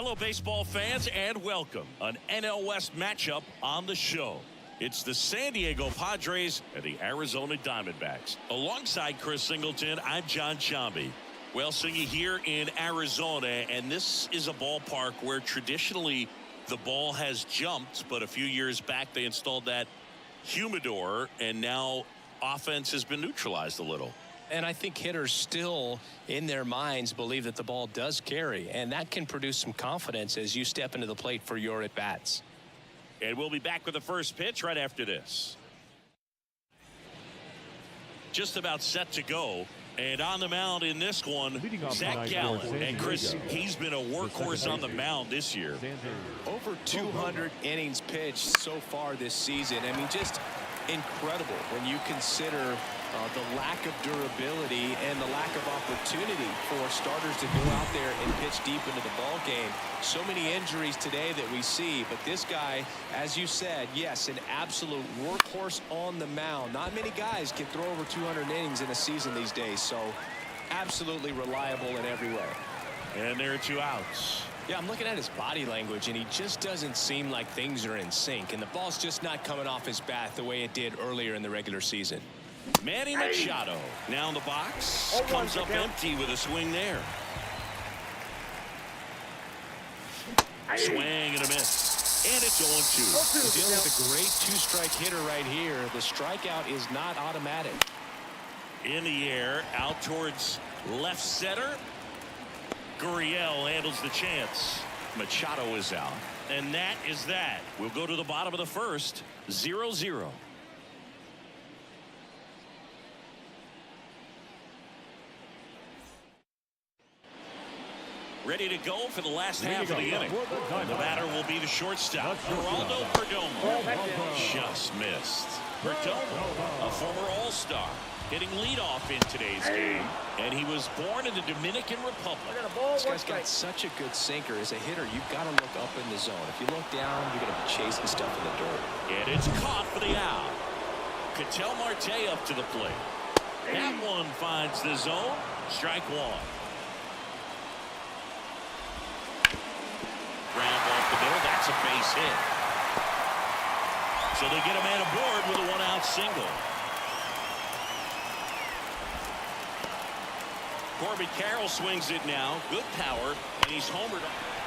Hello, baseball fans, and welcome. An NL West matchup on the show. It's the San Diego Padres and the Arizona Diamondbacks. Alongside Chris Singleton, I'm John Shambi. Well, Singy, here in Arizona, and this is a ballpark where traditionally the ball has jumped, but a few years back they installed that humidor, and now offense has been neutralized a little. And I think hitters still in their minds believe that the ball does carry, and that can produce some confidence as you step into the plate for your at-bats. And we'll be back with the first pitch right after this. Just about set to go. And on the mound in this one, Zach Gallen. And Chris, he's been a workhorse on the mound this year. Over 200 innings pitched so far this season. I mean, just incredible when you consider the lack of durability and the lack of opportunity for starters to go out there and pitch deep into the ball game. So many injuries today that we see, but this guy, as you said, yes, an absolute workhorse on the mound. Not many guys can throw over 200 innings in a season these days, so absolutely reliable in every way. And there are two outs. Yeah, I'm looking at his body language, and he just doesn't seem like things are in sync, and the ball's just not coming off his bat the way it did earlier in the regular season. Manny Machado now in the box. Comes up empty with a swing there. Swing and a miss. And it's 0-2. We're dealing with a great two-strike hitter right here. The strikeout is not automatic. In the air, out towards left center. Gurriel handles the chance. Machado is out. And that is that. We'll go to the bottom of the first. 0-0. Ready to go for the last half of the inning. The batter will be the shortstop, Geraldo Perdomo. Just missed. Perdomo, a former All-Star, hitting leadoff in today's game, and he was born in the Dominican Republic. This guy's got such a good sinker. As a hitter, you've got to look up in the zone. If you look down, you're going to be chasing stuff in the dirt. And it's caught for the out. Ketel Marte up to the plate. That one finds the zone. Strike one. Ground off the middle. That's a base hit. So they get a man aboard with a one-out single. Corbin Carroll swings it now. Good power, and he's homered.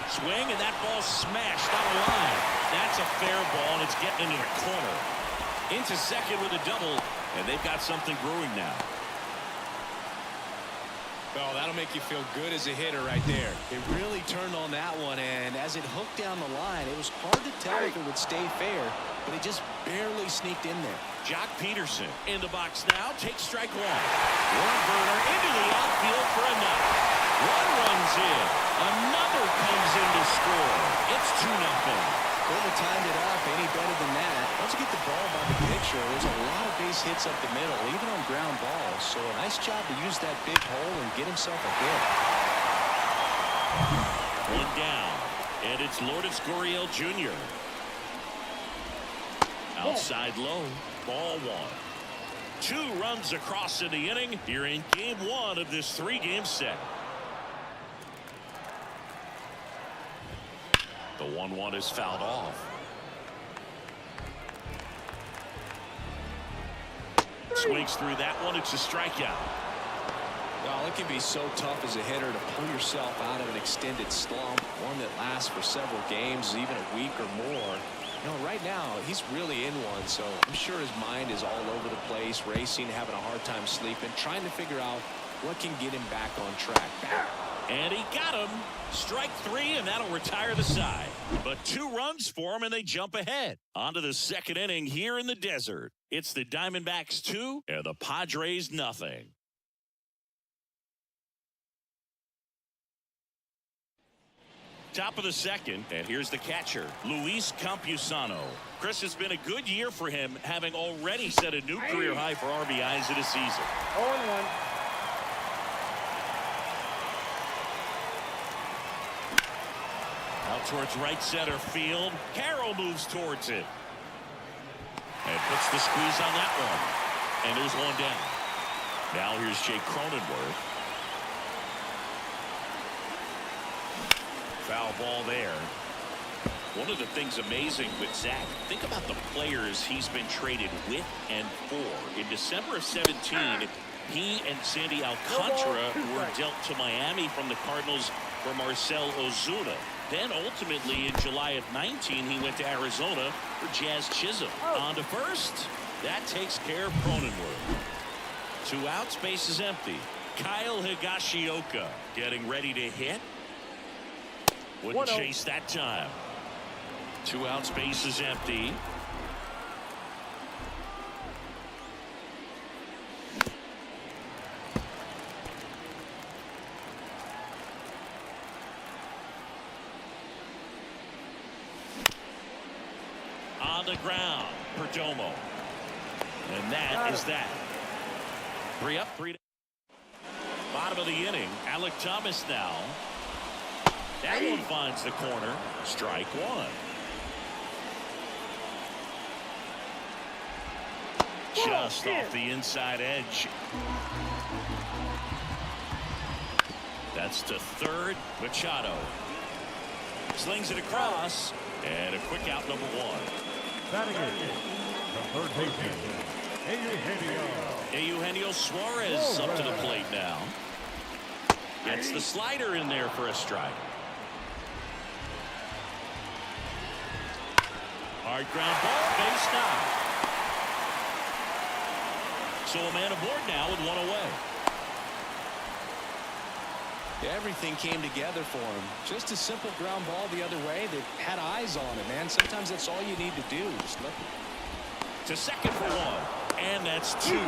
Swing, and that ball's smashed out of line. That's a fair ball, and it's getting into the corner. Into second with a double, and they've got something brewing now. Well, that'll make you feel good as a hitter right there. It really turned on that one, and as it hooked down the line, it was hard to tell if it would stay fair, but it just barely sneaked in there. Jock Peterson in the box now, takes strike one. One burner into the outfield for another. One runs in. Another comes in to score. It's 2-0. Couldn't have timed it up any better than that. Once you get the ball by the pitcher, there's a lot of base hits up the middle, even on ground balls. So a nice job to use that big hole and get himself a hit. One down, and it's Lourdes Gurriel Jr. Outside low, ball one. 2 runs across in the inning here in game 1 of this 3-game set. The 1-1 is fouled off. Swings through that one. It's a strikeout. Well, it can be so tough as a hitter to pull yourself out of an extended slump, one that lasts for several games, even a week or more. You know, right now, he's really in one, so I'm sure his mind is all over the place, racing, having a hard time sleeping, trying to figure out what can get him back on track. And he got him. Strike 3, and that'll retire the side. But 2 runs for him, and they jump ahead. On to the second inning here in the desert. It's the Diamondbacks 2 and the Padres nothing. Top of the second, and here's the catcher, Luis Campusano. Chris, has been a good year for him, having already set a new career high for RBIs in a season. 0-1. Out towards right center field. Carroll moves towards it. And puts the squeeze on that one. And there's one down. Now here's Jake Cronenworth. Foul ball there. One of the things amazing with Zach, think about the players he's been traded with and for. In December of 17, he and Sandy Alcantara were dealt to Miami from the Cardinals for Marcell Ozuna. Then ultimately in July of 19, he went to Arizona for Jazz Chisholm. On to first. That takes care of Cronenworth. 2 outs, base is empty. Kyle Higashioka getting ready to hit. Wouldn't chase that time. 2 outs, base is empty. On the ground, Perdomo. And that is that. 3 up, 3 down. Bottom of the inning, Alec Thomas now. That one finds the corner. Strike 1. Just off the inside edge. That's to third. Machado slings it across, and a quick out, number 1. Batting it, the third baseman, Eugenio Suarez up to the plate now. Gets the slider in there for a strike. Hard ground ball, base now. So a man aboard now with 1 away. Everything came together for him. Just a simple ground ball the other way that had eyes on it, man. Sometimes that's all you need to do. Just let to second for 1. And that's 2.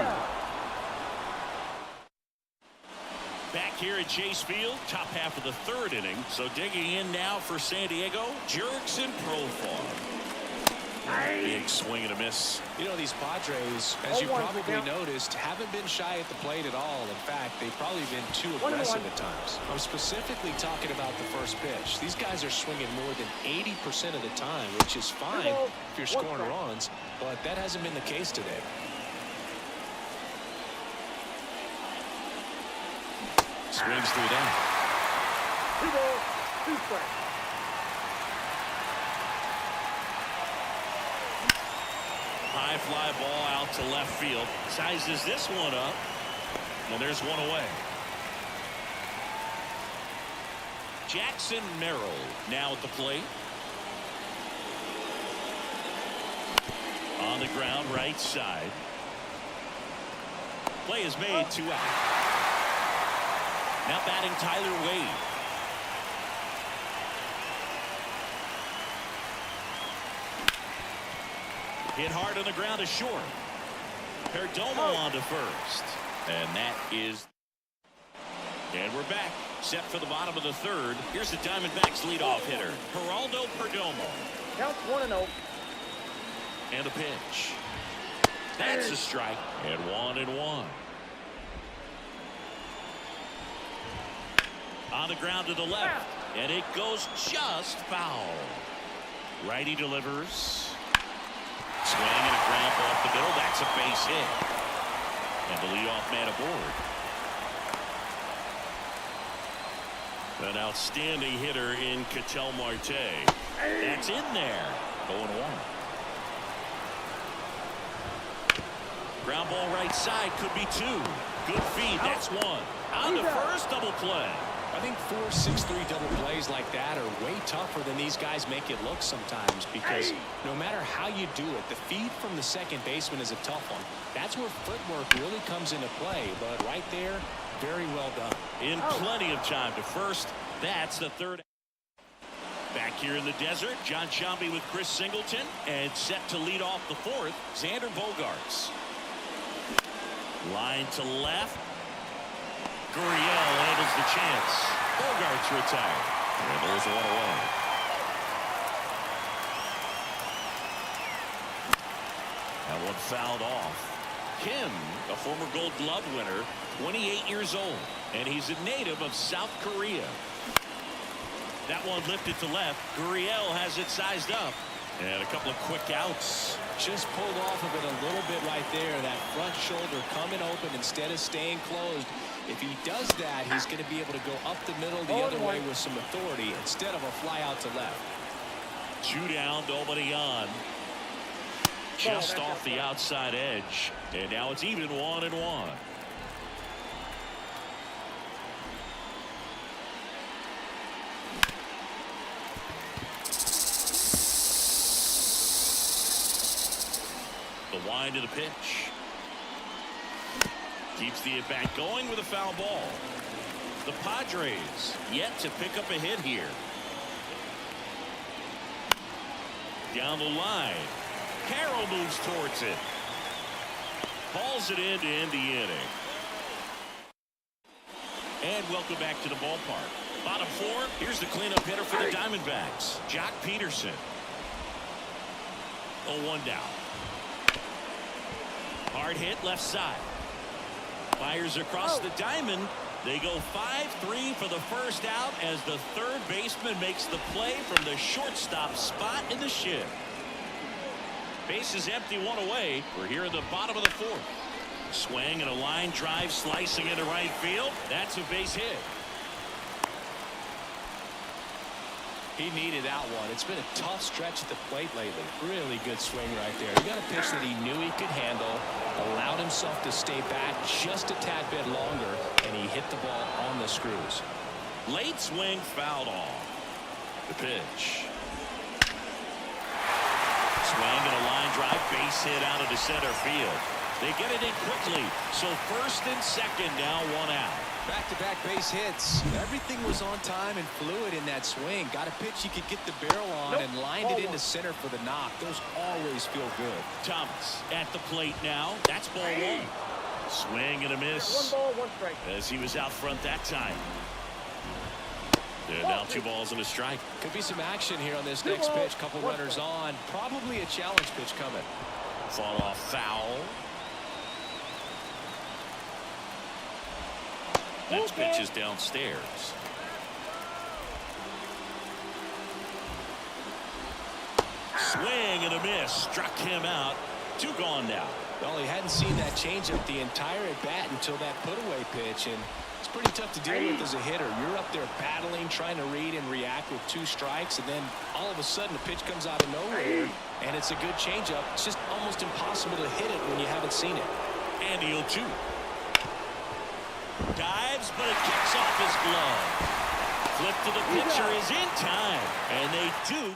Back here at Chase Field, top half of the 3rd inning. So digging in now for San Diego, Jurickson Profar. Big swing and a miss. You know, these Padres, as you probably noticed, haven't been shy at the plate at all. In fact, they've probably been too aggressive at times. I'm specifically talking about the first pitch. These guys are swinging more than 80% of the time, which is fine if you're scoring runs, but that hasn't been the case today. Swings through that. 2 balls, 2 strikes. High fly ball out to left field. Sizes this one up. And there's 1 away. Jackson Merrill now at the plate. On the ground, right side. Play is made, 2 out. Now batting Tyler Wade. Hit hard on the ground is short. Perdomo on to first. And that is. And we're back. Set for the bottom of the 3rd. Here's the Diamondbacks leadoff hitter, Geraldo Perdomo. Counts 1-0. And the pitch. That's a strike. And 1-1. On the ground to the left. And it goes just foul. Righty delivers. Swing and a ground ball up the middle. That's a base hit. And the leadoff man aboard. An outstanding hitter in Ketel Marte. That's in there. 0-1. Ground ball right side could be 2. Good feed. That's 1. On the first, double play. I think 4-6-3 double plays like that are way tougher than these guys make it look sometimes, because no matter how you do it, the feed from the second baseman is a tough one. That's where footwork really comes into play, but right there, very well done. In plenty of time to first. That's the 3rd. Back here in the desert, John Sciambi with Chris Singleton, and set to lead off the 4th, Xander Bogaerts. Line to left. Gurriel handles the chance. Bogaerts retired. And there's 1 away. That one fouled off. Kim, a former Gold Glove winner, 28 years old, and he's a native of South Korea. That one lifted to left. Gurriel has it sized up. And a couple of quick outs. Just pulled off of it a little bit right there. That front shoulder coming open instead of staying closed. If he does that, he's going to be able to go up the middle the other way with some authority instead of a fly out to left. 2 down, nobody on. Just off the outside edge. And now it's even 1-1. The wind of the pitch. Keeps the at-bat going with a foul ball. The Padres yet to pick up a hit here. Down the line. Carroll moves towards it. Balls it in to end the inning. And welcome back to the ballpark. Bottom 4, here's the cleanup hitter for the Diamondbacks, Jock Peterson. 0-1 down. Hard hit left side. Fires across the diamond. They go 5-3 for the first out as the third baseman makes the play from the shortstop spot in the shed. Base is empty, 1 away. We're here in the bottom of the 4th. Swing and a line drive slicing into right field. That's a base hit. He needed that one. It's been a tough stretch at the plate lately. Really good swing right there. He got a pitch that he knew he could handle, allowed himself to stay back just a tad bit longer, and he hit the ball on the screws. Late swing fouled off. The pitch. Swing and a line drive, base hit out into center field. They get it in quickly, so first and second, now 1 out. Back-to-back base hits. Everything was on time and fluid in that swing. Got a pitch he could get the barrel on and lined it into center for the knock. Those always feel good. Thomas at the plate now. That's ball 1. Swing and a miss. 1 ball, 1 strike. As he was out front that time. And now 2 balls and a strike. Could be some action here on this next pitch. Couple runners on. Probably a challenge pitch coming. Fought off foul. Next pitch is downstairs. Swing and a miss. Struck him out. 2 gone now. Well, he hadn't seen that changeup the entire at bat until that put-away pitch, and it's pretty tough to deal with as a hitter. You're up there battling, trying to read and react with 2 strikes, and then all of a sudden a pitch comes out of nowhere, and it's a good changeup. It's just almost impossible to hit it when you haven't seen it. And the 0-2. Dives, but it kicks off his glove. Flip to the pitcher is in time, and they do.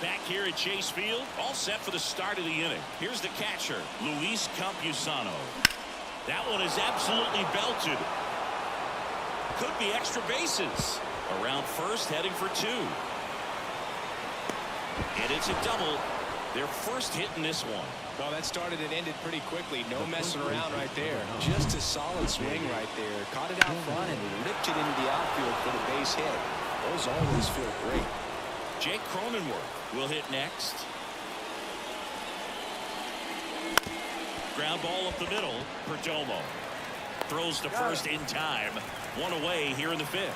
Back here at Chase Field, all set for the start of the inning. Here's the catcher, Luis Campusano. That one is absolutely belted. Could be extra bases. Around first, heading for 2. And it's a double. Their first hit in this one. Well, that started and ended pretty quickly. No messing around right there. Just a solid swing right there. Caught it out front and ripped it into the outfield for the base hit. Those always feel great. Jake Cronenworth will hit next. Ground ball up the middle. Perdomo throws to first in time. 1 away here in the 5th.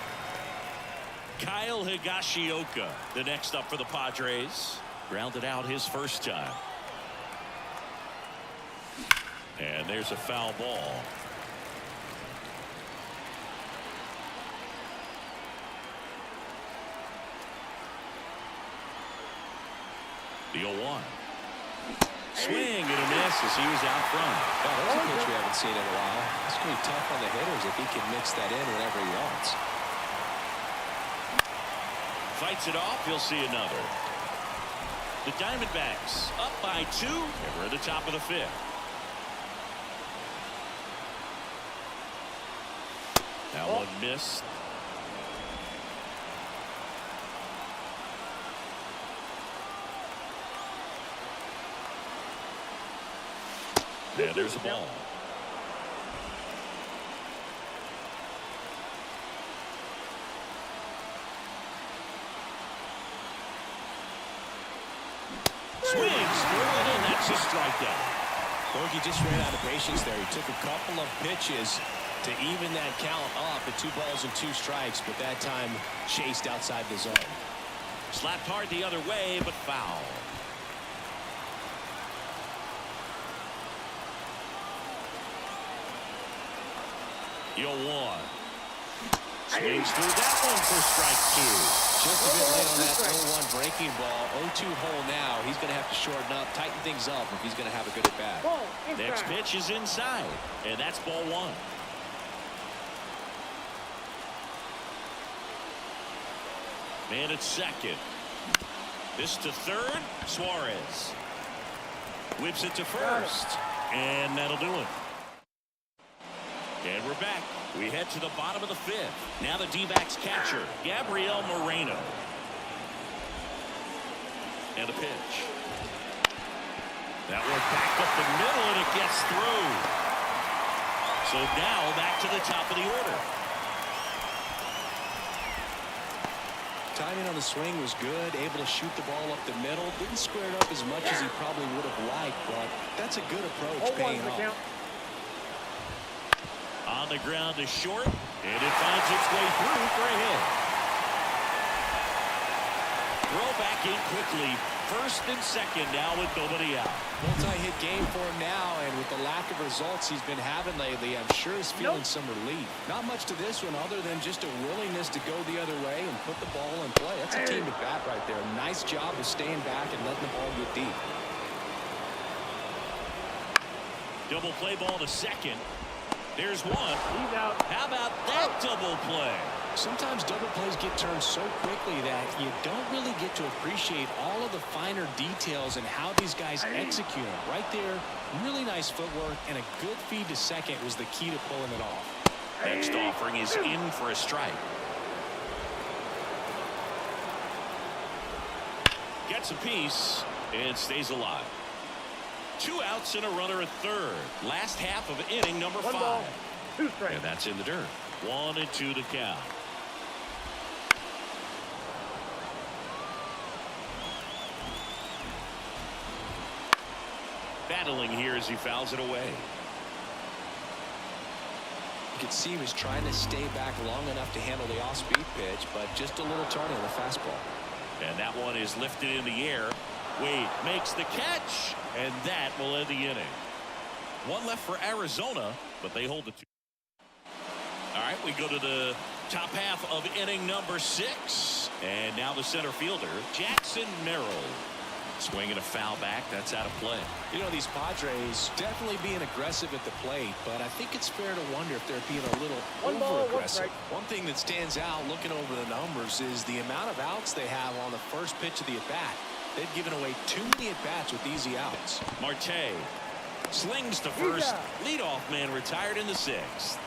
Kyle Higashioka, the next up for the Padres. Grounded out his first time. And there's a foul ball. The 0-1. Swing and a miss as he was out front. Well, there's a pitch we haven't seen in a while. It's going to be tough on the hitters if he can mix that in whenever he wants. Fights it off. He'll see another. The Diamondbacks up by 2. And we're at the top of the 5th. That one missed. And there's a ball. Swings through it, and that's a strikeout. Bogey just ran out of patience there. He took a couple of pitches to even that count up at 2 balls and 2 strikes, but that time chased outside the zone. Slapped hard the other way, but foul. The 0-1. Swings through that one for strike 2. Just a bit late on that 0-1 breaking ball. 0-2 hole now. He's going to have to shorten up, tighten things up if he's going to have a good at bat. Next pitch is inside, and that's ball 1. Man at second. This to third. Suarez whips it to first, and that'll do it. And we're back. We head to the bottom of the 5th. Now the D-backs catcher, Gabriel Moreno. And a pitch. That one back up the middle, and it gets through. So now back to the top of the order. Timing on the swing was good, able to shoot the ball up the middle. Didn't square it up as much as he probably would have liked, but that's a good approach, paying off. On the ground is short, and it finds its way through for a hit. Throw back in quickly. First and second now with nobody out. Multi-hit game for him now, and with the lack of results he's been having lately, I'm sure he's feeling some relief. Not much to this one other than just a willingness to go the other way and put the ball in play. That's a team at bat right there. Nice job of staying back and letting the ball get deep. Double play ball to second. There's one. He's out. How about that double play? Sometimes double plays get turned so quickly that you don't really get to appreciate all of the finer details and how these guys execute them. Right there, really nice footwork, and a good feed to second was the key to pulling it off. Next offering is in for a strike. Gets a piece and stays alive. 2 outs and a runner at third. Last half of inning number 5. 1 ball, 2 strikes. And that's in the dirt. 1-2 to count. Battling here as he fouls it away. You could see he was trying to stay back long enough to handle the off-speed pitch, but just a little tardy on the fastball. And that one is lifted in the air. Wade makes the catch, and that will end the inning. 1 left for Arizona, but they hold the 2. All right, we go to the top half of inning number 6. And now the center fielder, Jackson Merrill. Swinging a foul back. That's out of play. You know, these Padres definitely being aggressive at the plate, but I think it's fair to wonder if they're being a little over-aggressive. One thing that stands out looking over the numbers is the amount of outs they have on the first pitch of the at-bat. They've given away too many at-bats with easy outs. Marte slings to first. Leadoff man retired in the 6th.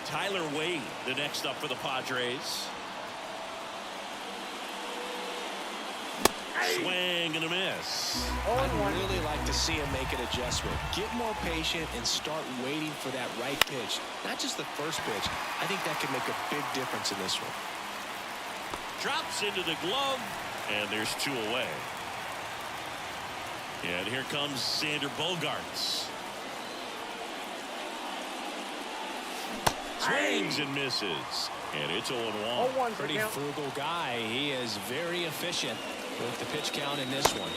Tyler Wade, the next up for the Padres. Swing and a miss. I'd really like to see him make an adjustment. Get more patient and start waiting for that right pitch. Not just the first pitch. I think that could make a big difference in this one. Drops into the glove, and there's 2 away. And here comes Sander Bogaerts. Swings and misses. And it's 0-1. Pretty frugal guy. He is very efficient with the pitch count in this one.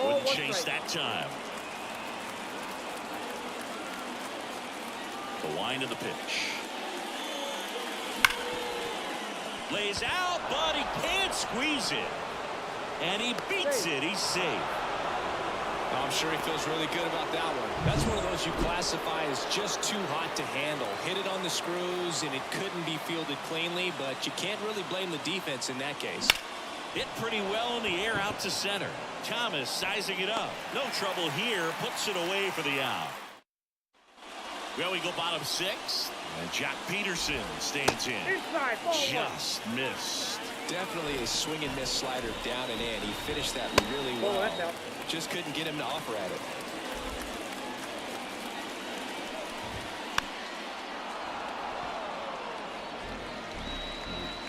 Wouldn't chase that time. The wind of the pitch. Lays out, but he can't squeeze it. And he beats it. He's safe. I'm sure he feels really good about that one. That's one of those you classify as just too hot to handle. Hit it on the screws, and it couldn't be fielded cleanly, but you can't really blame the defense in that case. Hit pretty well in the air out to center. Thomas sizing it up. No trouble here. Puts it away for the out. Well, we go bottom 6. And Jock Peterson stands in. Just missed. Definitely a swing and miss slider down and in. He finished that really well. Just couldn't get him to offer at it.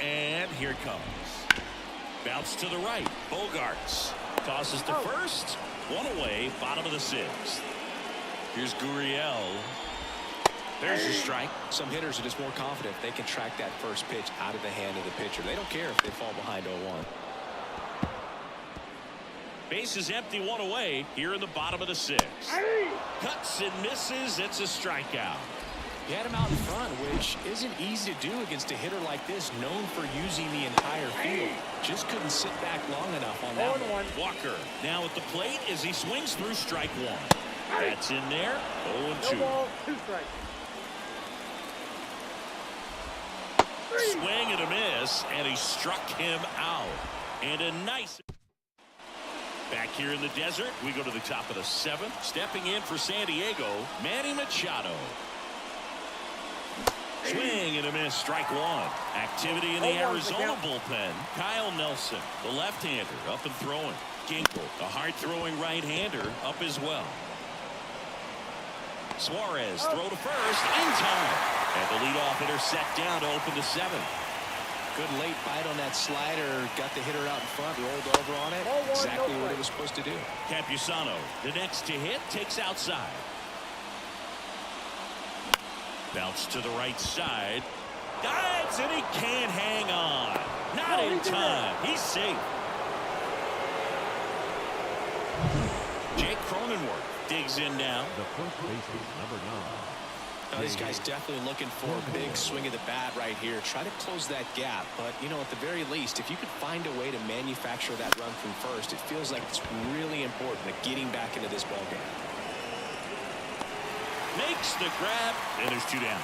And here it comes. Bounce to the right. Bogaerts tosses to first. 1 away. Bottom of the 6th. Here's Gurriel. There's a strike. Some hitters are just more confident if they can track that first pitch out of the hand of the pitcher. They don't care if they fall behind 0-1. Base is empty, one away here in the bottom of the 6th. Cuts and misses. It's a strikeout. He had him out in front, which isn't easy to do against a hitter like this, known for using the entire field. Just couldn't sit back long enough on that one. Walker now at the plate as he swings through strike 1. That's in there. 0-2. No ball, 2 strikes. Swing and a miss, and he struck him out. And a nice... Back here in the desert, we go to the top of the 7th. Stepping in for San Diego, Manny Machado. Swing and a miss, strike 1. Activity in the Arizona bullpen. Kyle Nelson, the left-hander, up and throwing. Ginkel, a hard-throwing right-hander, up as well. Suarez, throw to first, in time. And the leadoff hitter set down to open the 7th. Good late bite on that slider. Got the hitter out in front, rolled over on it. Exactly what it was supposed to do. Campusano, the next to hit, takes outside. Bounce to the right side. Dives, and he can't hang on. Not in time. He's safe. Jake Cronenworth digs in now. The first baseman, number 9. Now, this guy's definitely looking for a big swing of the bat right here. Try to close that gap. But, you know, at the very least, if you could find a way to manufacture that run from first, it feels like it's really important at getting back into this ballgame. Makes the grab, and there's 2 down.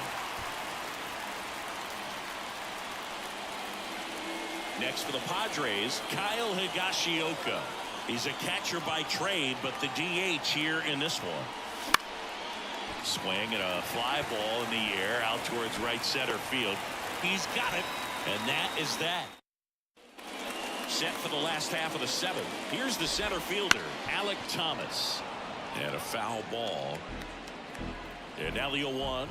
Next for the Padres, Kyle Higashioka. He's a catcher by trade, but the DH here in this one. Swing and a fly ball in the air out towards right center field. He's got it, and that is that. Set for the last half of the 7th. Here's the center fielder, Alec Thomas. And a foul ball. And now the 0-1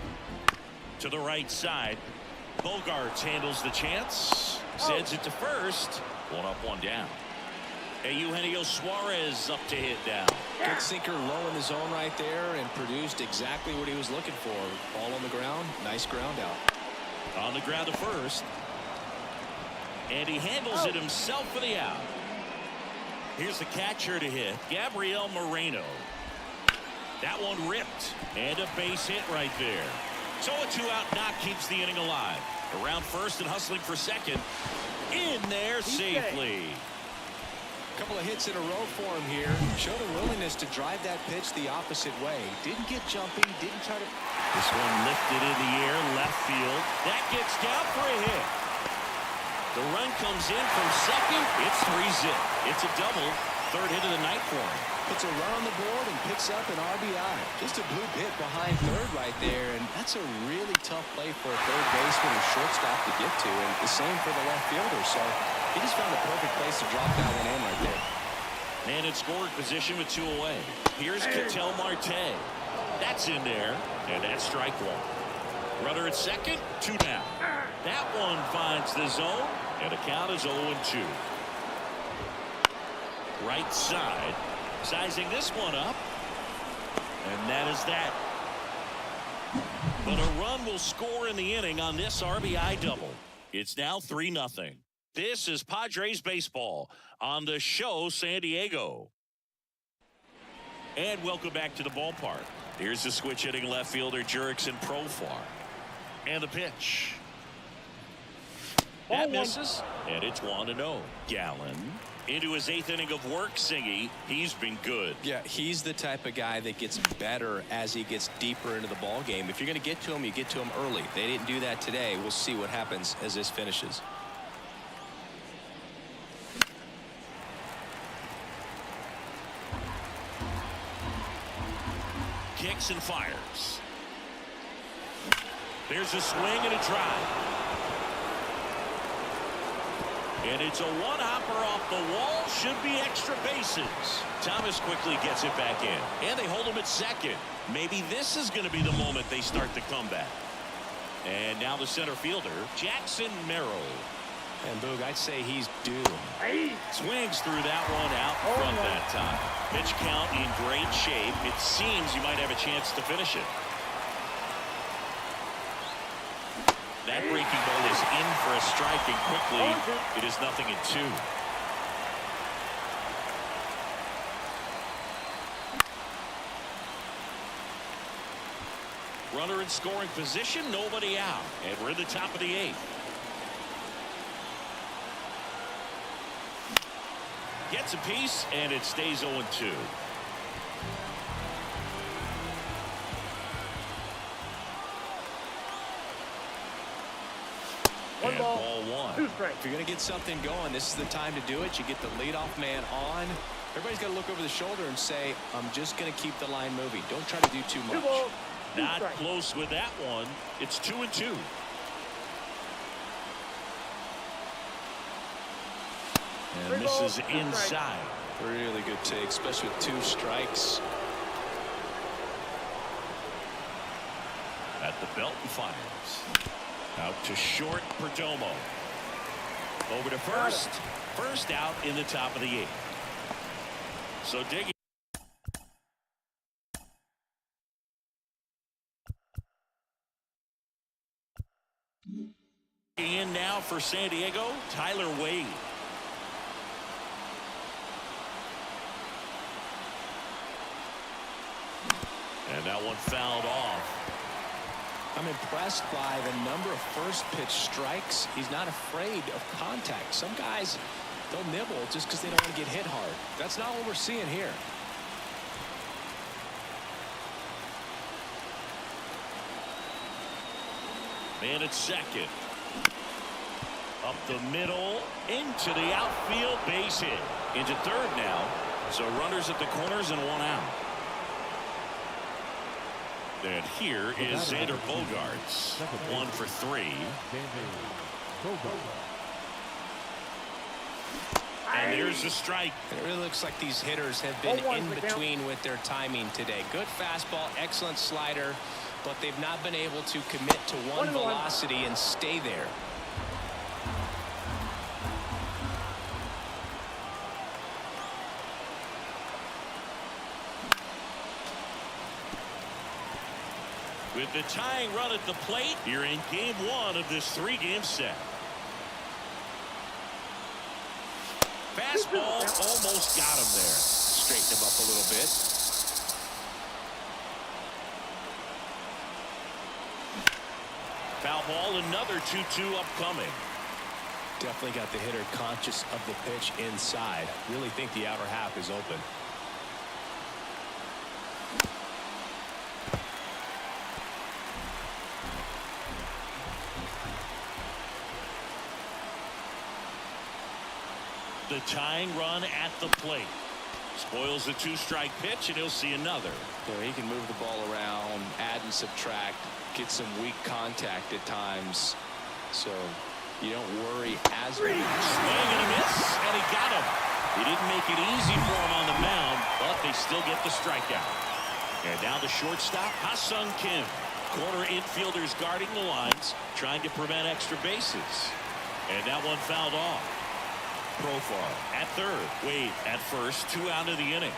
to the right side. Bogarts handles the chance. Sends it to first. 1 up, 1 down. Eugenio Suarez up to hit down. Good sinker low in the zone right there and produced exactly what he was looking for. Ball on the ground. Nice ground out. On the ground to first. And he handles it himself for the out. Here's the catcher to hit, Gabriel Moreno. That one ripped. And a base hit right there. So a 2-out knock keeps the inning alive. Around first and hustling for second. In there safely. Couple of hits in a row for him here. Showed a willingness to drive that pitch the opposite way. Didn't get jumpy. Didn't try to... This one lifted in the air, left field. That gets down for a hit. The run comes in from second. It's 3-zip. It's a double. 3rd hit of the night for him. Puts a run on the board and picks up an RBI. Just a blue hit behind third right there. And that's a really tough play for a third baseman or shortstop to get to. And the same for the left fielder. So he just found a perfect place to drop that one in right there. And in scoring position with 2 away. Here's Ketel Marte. That's in there. And that's strike 1. Runner at second, 2 down. That one finds the zone. And the count is 0-2. Right side. Sizing this one up. And that is that. But a run will score in the inning on this RBI double. It's now 3-0. This is Padres baseball on the show San Diego. And welcome back to the ballpark. Here's the switch hitting left fielder Jurickson Profar. And the pitch. That misses. And it's 1-0. Gallen into his 8th inning of work. Singy, he's been good. Yeah, he's the type of guy that gets better as he gets deeper into the ball game. If you're going to get to him, you get to him early. They didn't do that today. We'll see what happens as this finishes. Kicks and fires. There's a swing and a drive. And it's a one-hopper off the wall. Should be extra bases. Thomas quickly gets it back in. And they hold him at second. Maybe this is going to be the moment they start the comeback. And now the center fielder, Jackson Merrill. And Boog, I'd say he's due. Swings through that one out front that time. Pitch count in great shape. It seems you might have a chance to finish it. That breaking ball is in for a strike, and quickly it is 0-2. Runner in scoring position, nobody out, and we're in the top of the 8th. Gets a piece, and it stays 0-2. One ball, ball 1. 2 strikes. If you're going to get something going, this is the time to do it. You get the leadoff man on. Everybody's got to look over the shoulder and say, I'm just going to keep the line moving. Don't try to do too 2 much. balls, 2 Not strikes. close with that one. It's 2-2. And 3 this balls, is 2 strikes. Inside. Really good take, especially with 2 strikes. At the belt and fires. Out to short, Perdomo. Over to first. First out in the top of the 8th. So digging. In now for San Diego, Tyler Wade. And that one fouled off. I'm impressed by the number of first pitch strikes. He's not afraid of contact. Some guys, they'll nibble just because they don't want to get hit hard. That's not what we're seeing here. Man at second. Up the middle, into the outfield, base hit. Into third now. So runners at the corners and 1 out. And here is Xander Bogaerts. 1 for 3. And there's the strike. It really looks like these hitters have been in between with their timing today. Good fastball, excellent slider, but they've not been able to commit to one velocity and stay there. With the tying run at the plate, you're in game 1 of this 3-game set. Fastball almost got him there. Straighten him up a little bit. Foul ball, another 2-2 upcoming. Definitely got the hitter conscious of the pitch inside. Really think the outer half is open. The tying run at the plate. Spoils the 2-strike pitch, and he'll see another. Yeah, he can move the ball around, add and subtract, get some weak contact at times. So you don't worry as much. Swing and a miss, and he got him. He didn't make it easy for him on the mound, but they still get the strikeout. And now the shortstop, Ha-Sung Kim. Corner infielders guarding the lines, trying to prevent extra bases. And that one fouled off. Profar at third. Wade at first. 2 out of the inning.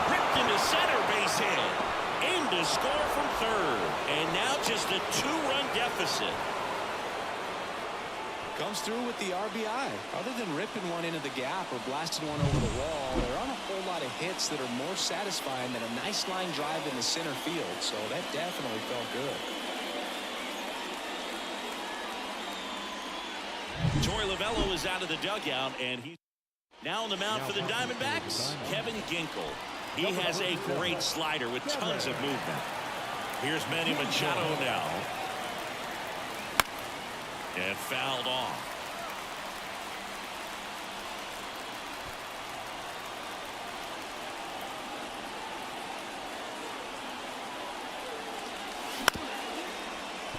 Ripped into center, base hit. Aimed to score from third. And now just a 2-run deficit. Comes through with the RBI. Other than ripping one into the gap or blasting one over the wall, there aren't a whole lot of hits that are more satisfying than a nice line drive in the center field. So that definitely felt good. Torey Lovullo is out of the dugout, and he's now on the mound for the Diamondbacks. Kevin Ginkel. He has a great slider with tons of movement. Here's Manny Machado now. And fouled off.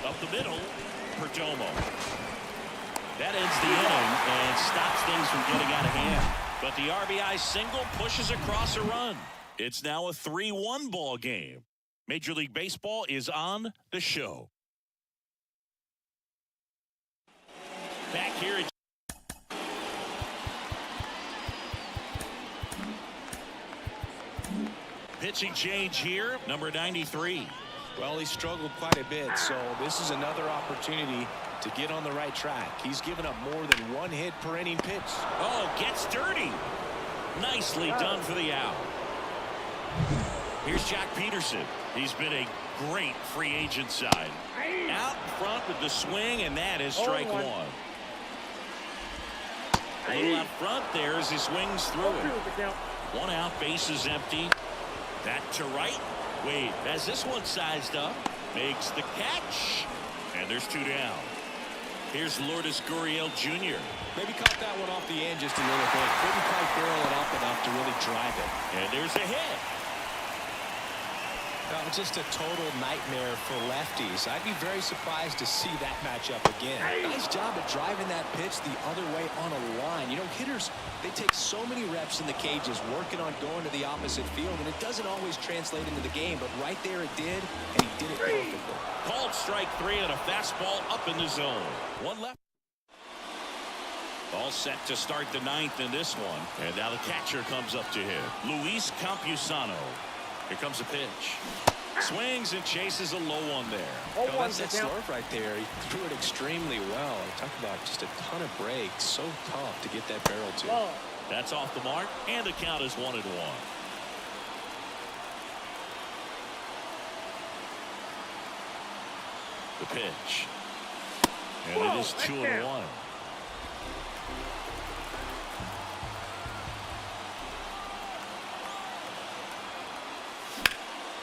Up the middle, Perdomo. That ends the inning and stops things from getting out of hand. But the RBI single pushes across a run. It's now a 3-1 ball game. Major League Baseball is on the show. Back here at pitching change here, number 93. Well, he struggled quite a bit, so this is another opportunity to get on the right track. He's given up more than one hit per inning pitch. Oh, gets dirty. Nicely done for the out. Here's Jack Peterson. He's been a great free agent side. Out front with the swing, and that is strike one. A little out front there as he swings through it. One out, bases empty. Back to right. Wade has this one sized up. Makes the catch. And there's two down. Here's Lourdes Gurriel Jr. Maybe caught that one off the end just a little bit. Couldn't quite barrel it up enough to really drive it. And there's a hit. Just a total nightmare for lefties. I'd be very surprised to see that matchup again. Nice job of driving that pitch the other way on a line. You know, hitters, they take so many reps in the cages working on going to the opposite field, and it doesn't always translate into the game, but right there it did, and he did it perfectly. Called strike three on a fastball up in the zone. One left. All set to start the ninth in this one. And now the catcher comes up to him. Luis Campusano. Here comes a pitch. Swings and chases a low one there. That's that slurve right there. He threw it extremely well. Talk about just a ton of breaks. So tough to get that barrel to. That's off the mark, and the count is 1-1. The pitch. And it is 2-1.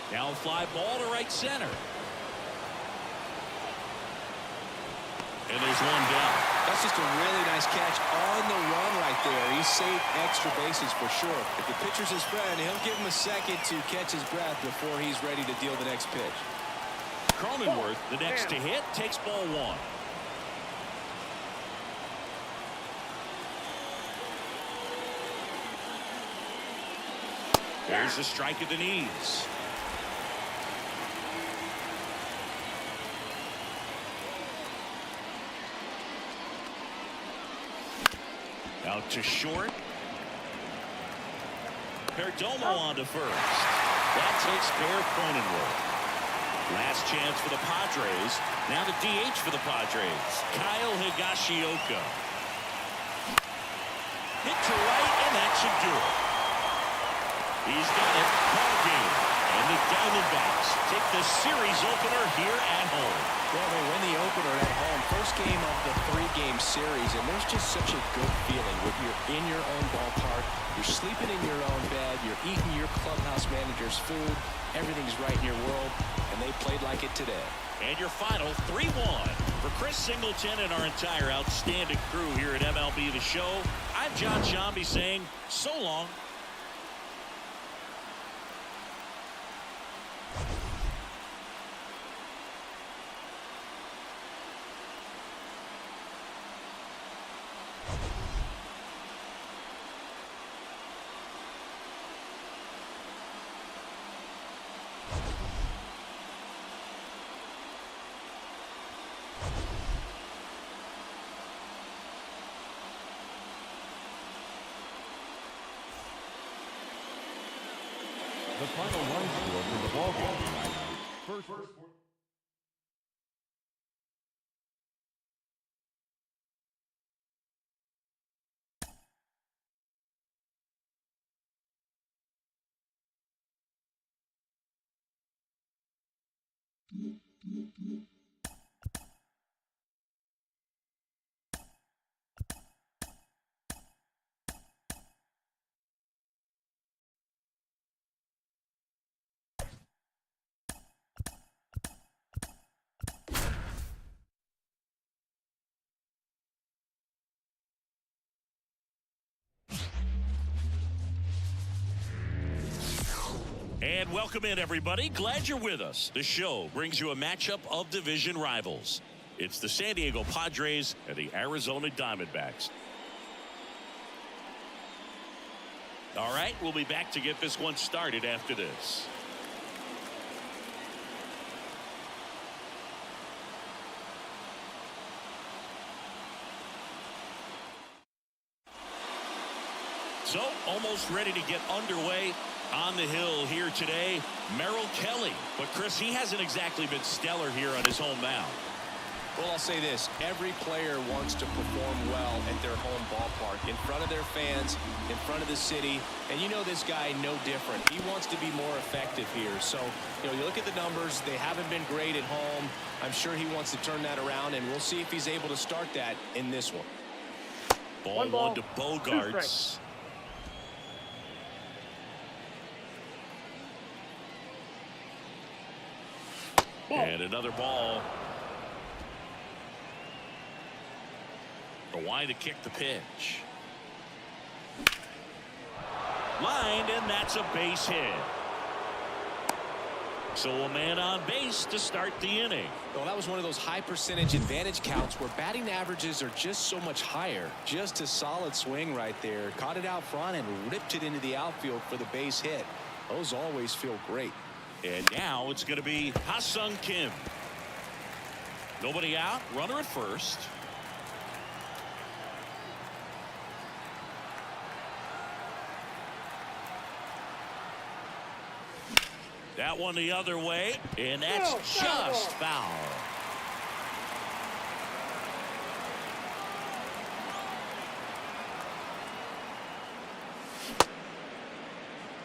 Now fly ball to right center. And there's one down. That's just a really nice catch on the run right there. He saved extra bases for sure. If the pitcher's his friend, he'll give him a second to catch his breath before he's ready to deal the next pitch. Cronenworth, the next to hit, takes ball one. There's a strike at the knees. Out to short. Perdomo on to first. That takes care of Cronenworth. Last chance for the Padres. Now the DH for the Padres. Kyle Higashioka. Hit to right, and that should do it. He's got it. Ball game. And the Diamondbacks take the series opener here at home. Well, they win the opener at home. First game of the three-game series, and there's just such a good feeling when you're in your own ballpark, you're sleeping in your own bed, you're eating your clubhouse manager's food, everything's right in your world, and they played like it today. And your final 3-1 for Chris Singleton and our entire outstanding crew here at MLB The Show. I'm John Shambi saying so long. The final run score for the ball game. First. And welcome in, everybody. Glad you're with us. The show brings you a matchup of division rivals. It's the San Diego Padres and the Arizona Diamondbacks. All right, we'll be back to get this one started after this. So almost ready to get underway on the hill here today, Merrill Kelly. But Chris, he hasn't exactly been stellar here on his home mound. Well, I'll say this. Every player wants to perform well at their home ballpark, in front of their fans, in front of the city. And you know this guy no different. He wants to be more effective here. So, you look at the numbers. They haven't been great at home. I'm sure he wants to turn that around, and we'll see if he's able to start that in this one. Ball one to Bogarts. And another ball. Why to kick the pitch. Lined, and that's a base hit. So a man on base to start the inning. Well, that was one of those high percentage advantage counts where batting averages are just so much higher. Just a solid swing right there. Caught it out front and ripped it into the outfield for the base hit. Those always feel great. And now it's going to be Ha-Sung Kim. Nobody out. Runner at first. That one the other way, and that's just foul.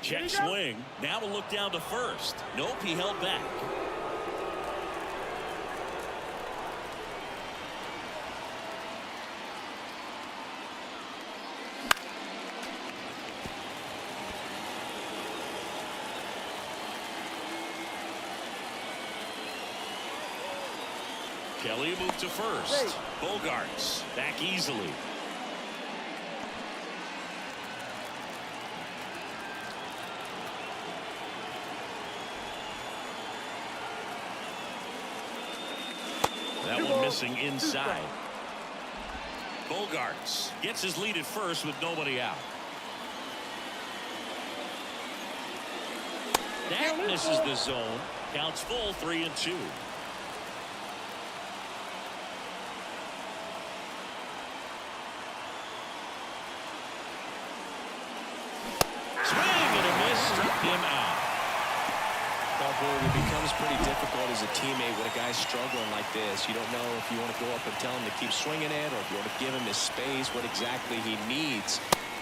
Check swing. Now to look down to first. Nope, he held back. Kelly moved to first. Bogarts back easily. That one missing inside. Bogarts gets his lead at first with nobody out. That misses the zone. Counts full, 3-2. Him out. Well, boy, it becomes pretty difficult as a teammate when a guy's struggling like this. You don't know if you want to go up and tell him to keep swinging it, or if you want to give him his space, what exactly he needs.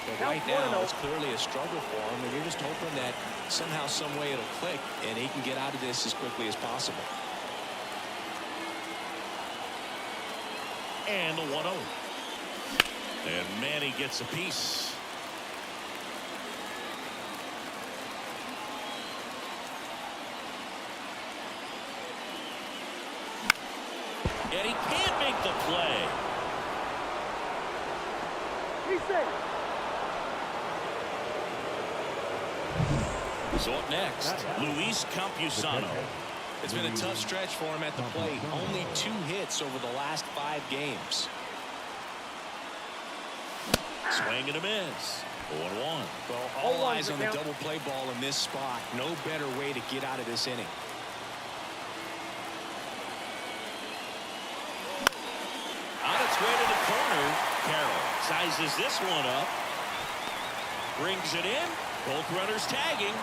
But right now, it's clearly a struggle for him, and you're just hoping that somehow, some way it'll click, and he can get out of this as quickly as possible. And the 1-0. And Manny gets a piece. And he can't make the play. So up next, Luis Campusano. It's been a tough stretch for him at the plate. Only 2 hits over the last 5 games. Swing and a miss. 0-1. Well, all eyes on the double play ball in this spot. No better way to get out of this inning. On its way to the corner, Carroll sizes this one up. Brings it in. Both runners tagging.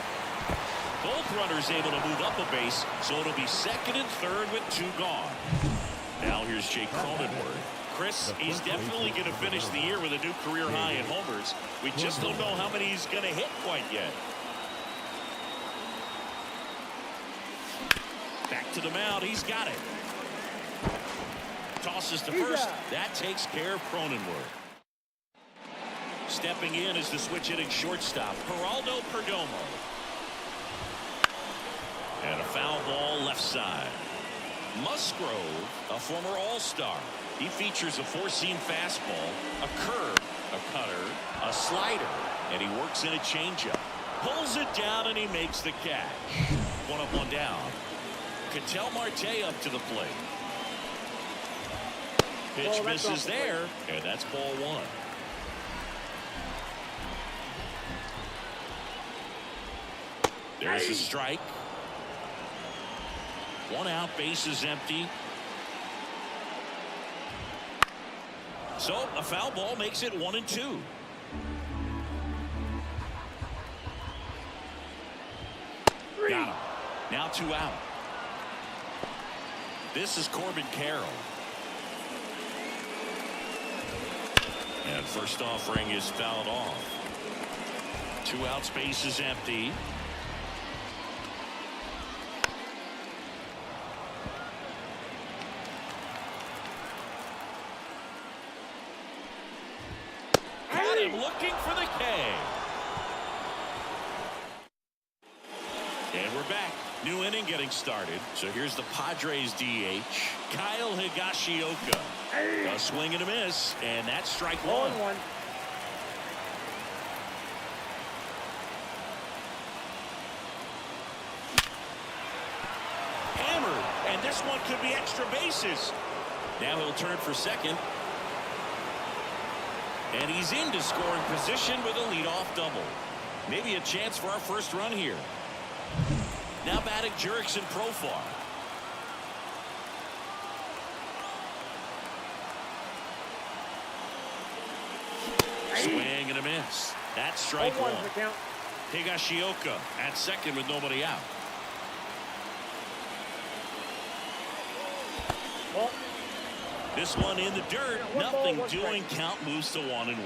Both runners able to move up a base, so it'll be second and third with 2 gone. Now here's Jake Cronenworth. Chris, he's definitely going to finish the year with a new career high in homers. We just don't know how many he's going to hit quite yet. Back to the mound. He's got it. Tosses to first. That takes care of Cronenworth. Stepping in is the switch hitting shortstop, Geraldo Perdomo. And a foul ball left side. Musgrove, a former All-Star. He features a 4-seam fastball, a curve, a cutter, a slider, and he works in a changeup. Pulls it down and he makes the catch. 1 up, 1 down. Ketel Marte up to the plate. Pitch misses there, and that's ball 1. There's a strike. 1 out, base is empty. So a foul ball makes it 1-2. Got him. Now 2 out. This is Corbin Carroll. And first offering is fouled off. 2 out, space is empty. Got him looking for the K. And we're back. New inning getting started. So here's the Padres DH, Kyle Higashioka. A swing and a miss, and that's strike one. Hammered, and this one could be extra bases. Now he'll turn for second. And he's into scoring position with a leadoff double. Maybe a chance for our first run here. Now batting Jurickson Profar. Swing and a miss. That's strike one. Higashioka at second with nobody out. This one in the dirt. Nothing doing. Count moves to 1-1.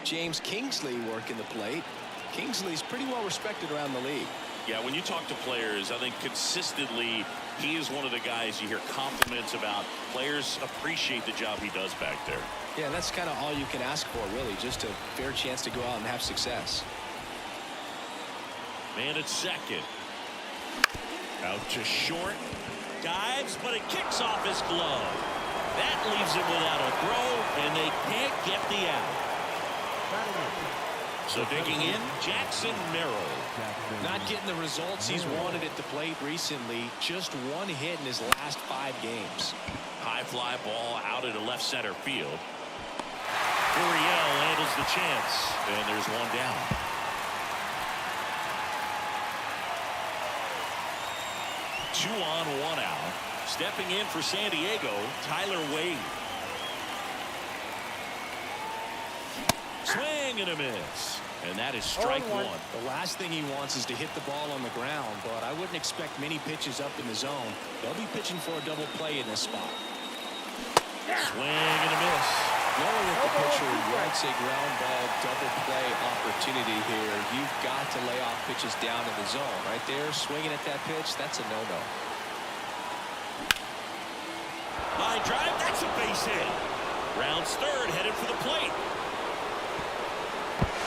James Kingsley working the plate. Kingsley's pretty well respected around the league. Yeah, when you talk to players, I think consistently he is one of the guys you hear compliments about. Players appreciate the job he does back there. Yeah, that's kind of all you can ask for, really, just a fair chance to go out and have success. Man at second. Out to short. Dives, but it kicks off his glove. That leaves him without a throw, and they can't get the out. So digging in, Jackson Merrill. Not getting the results he's wanted at the plate recently. Just one hit in his last 5 games. High fly ball out into left center field. Gurriel handles the chance, and there's one down. Two on, 1 out. Stepping in for San Diego, Tyler Wade. Swing and a miss. And that is strike one. The last thing he wants is to hit the ball on the ground, but I wouldn't expect many pitches up in the zone. They'll be pitching for a double play in this spot. Swing and a miss. Knowing that the pitcher wants a ground ball double play opportunity here, you've got to lay off pitches down in the zone. Right there, swinging at that pitch, that's a no-no. Line drive, that's a base hit. Rounds third, headed for the plate.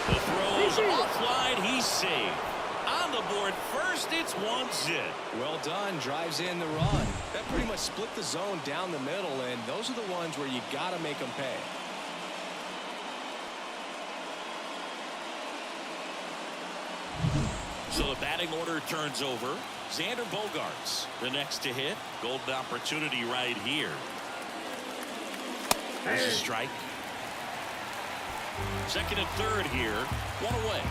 The throw is offline, he's saved. On the board first, it's 1-0. Well done, drives in the run. That pretty much split the zone down the middle, and those are the ones where you got to make them pay. So the batting order turns over. Xander Bogaerts, the next to hit. Golden opportunity right here. There's a strike. Second and third here. 1 away.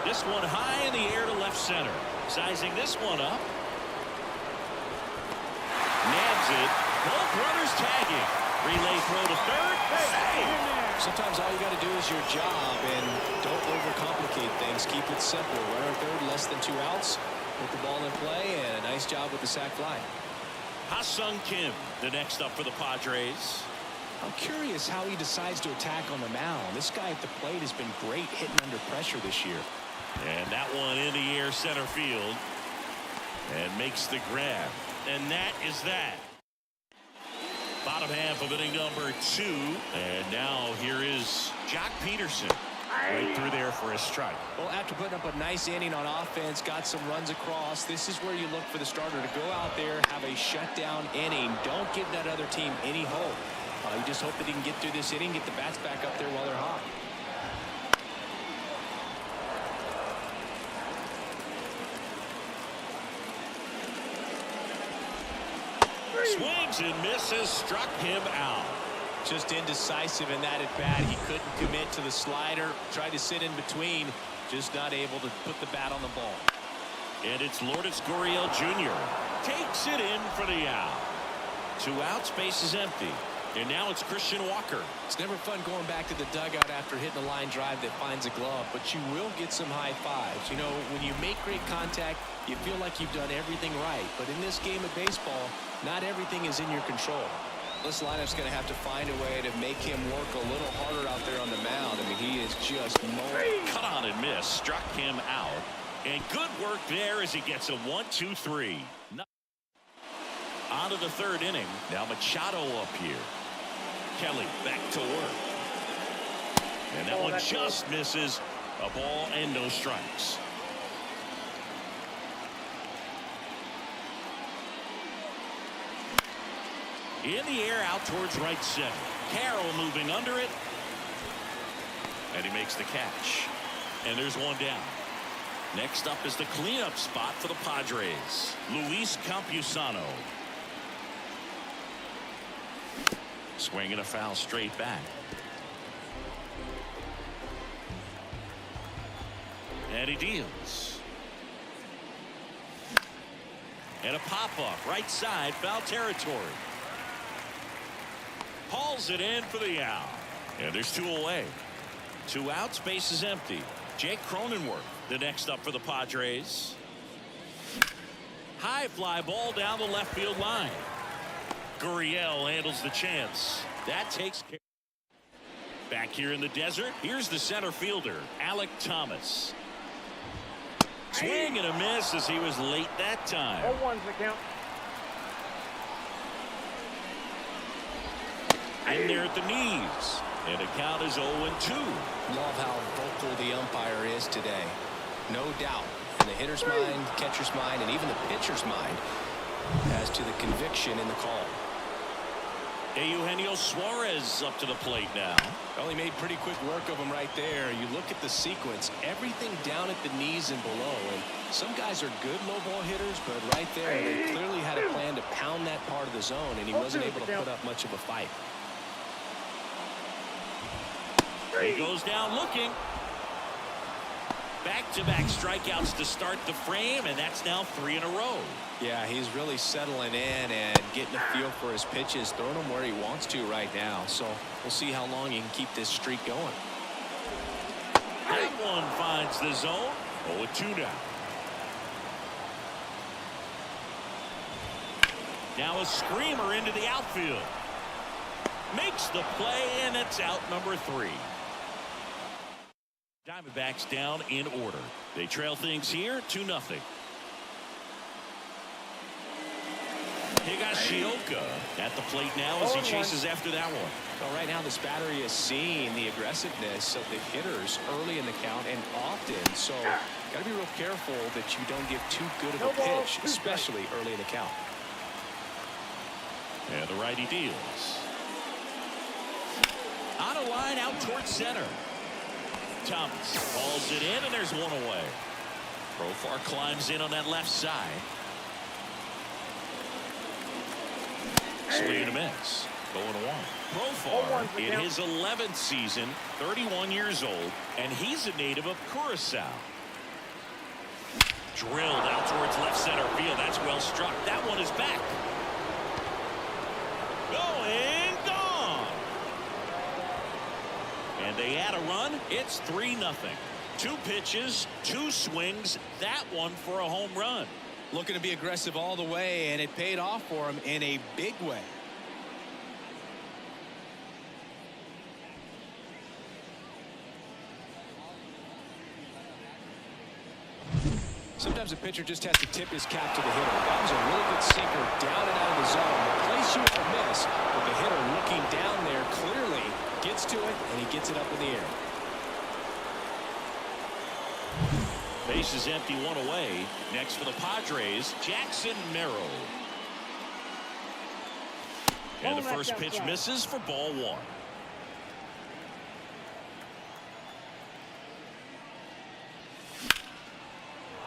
This one high in the air to left center. Sizing this one up. Nabs it. Both runners tagging. Relay throw to third. Save. Sometimes all you got to do is your job, and don't overcomplicate things. Keep it simple. Runner third, less than 2 outs. Put the ball in play, and a nice job with the sac fly. Ha-Sung Kim, the next up for the Padres. I'm curious how he decides to attack on the mound. This guy at the plate has been great hitting under pressure this year. And that one in the air center field. And makes the grab. And that is that. Bottom half of inning number 2. And now here is Jock Peterson. Right through there for a strike. Well, after putting up a nice inning on offense, got some runs across, this is where you look for the starter to go out there, have a shutdown inning. Don't give that other team any hope. You just hope that he can get through this inning, get the bats back up there while they're hot. Swings and misses, struck him out. Just indecisive in that at bat. He couldn't commit to the slider, tried to sit in between, just not able to put the bat on the ball. And it's Lourdes Gurriel Jr. takes it in for the out. 2 outs, base is empty. And now it's Christian Walker. It's never fun going back to the dugout after hitting a line drive that finds a glove, but you will get some high fives. You know, when you make great contact, you feel like you've done everything right. But in this game of baseball, not everything is in your control. This lineup's going to have to find a way to make him work a little harder out there on the mound. I mean, he is just mowing. Cut on and miss. Struck him out. And good work there as he gets a 1-2-3. On to the third inning. Now Machado up here. Kelly back to work. And that one just misses. A ball and no strikes. In the air out towards right center. Carroll moving under it. And he makes the catch. And there's one down. Next up is the cleanup spot for the Padres. Luis Campusano. Swinging a foul straight back. And he deals. And a pop-off right side, foul territory. Hauls it in for the out. And there's two away. 2 outs, base is empty. Jake Cronenworth, the next up for the Padres. High fly ball down the left field line. Gurriel handles the chance. That takes care. Back here in the desert, here's the center fielder, Alec Thomas. Swing and a miss as he was late that time. 0-1's the count. In there at the knees. And the count is 0-2. Love how vocal the umpire is today. No doubt. In the hitter's mind, catcher's mind, and even the pitcher's mind as to the conviction in the call. Eugenio Suarez up to the plate now. Well, he made pretty quick work of him right there. You look at the sequence, everything down at the knees and below. And some guys are good low ball hitters, but right there, they clearly had a plan to pound that part of the zone, and he wasn't able to put up much of a fight. He goes down looking. Back-to-back strikeouts to start the frame, and that's now 3 in a row. Yeah, he's really settling in and getting a feel for his pitches, throwing them where he wants to right now. So we'll see how long he can keep this streak going. That one finds the zone. 0-2 now. Now a screamer into the outfield. Makes the play, and it's out number 3. Diamondbacks down in order. They trail things here 2-0. Higashioka at the plate now as he chases after that one. Well, right now this battery is seeing the aggressiveness of the hitters early in the count and often. So got to be real careful that you don't give too good of a pitch, especially early in the count. And the righty deals. On a line out towards center. Thomas balls it in, and there's one away. Profar climbs in on that left side. Swing and a miss. 0-1. Profar in his 11th season, 31 years old, and he's a native of Curacao. Drilled out towards left center field. That's well struck. That one is back. Going, gone. And they add a run. It's 3-0. 2 pitches, 2 swings. That one for a home run. Looking to be aggressive all the way, and it paid off for him in a big way. Sometimes a pitcher just has to tip his cap to the hitter. That was a really good sinker down and out of the zone. The place you would miss, but the hitter looking down there clearly gets to it, and he gets it up in the air. Base is empty, 1 away. Next for the Padres, Jackson Merrill. And the first pitch misses for ball 1.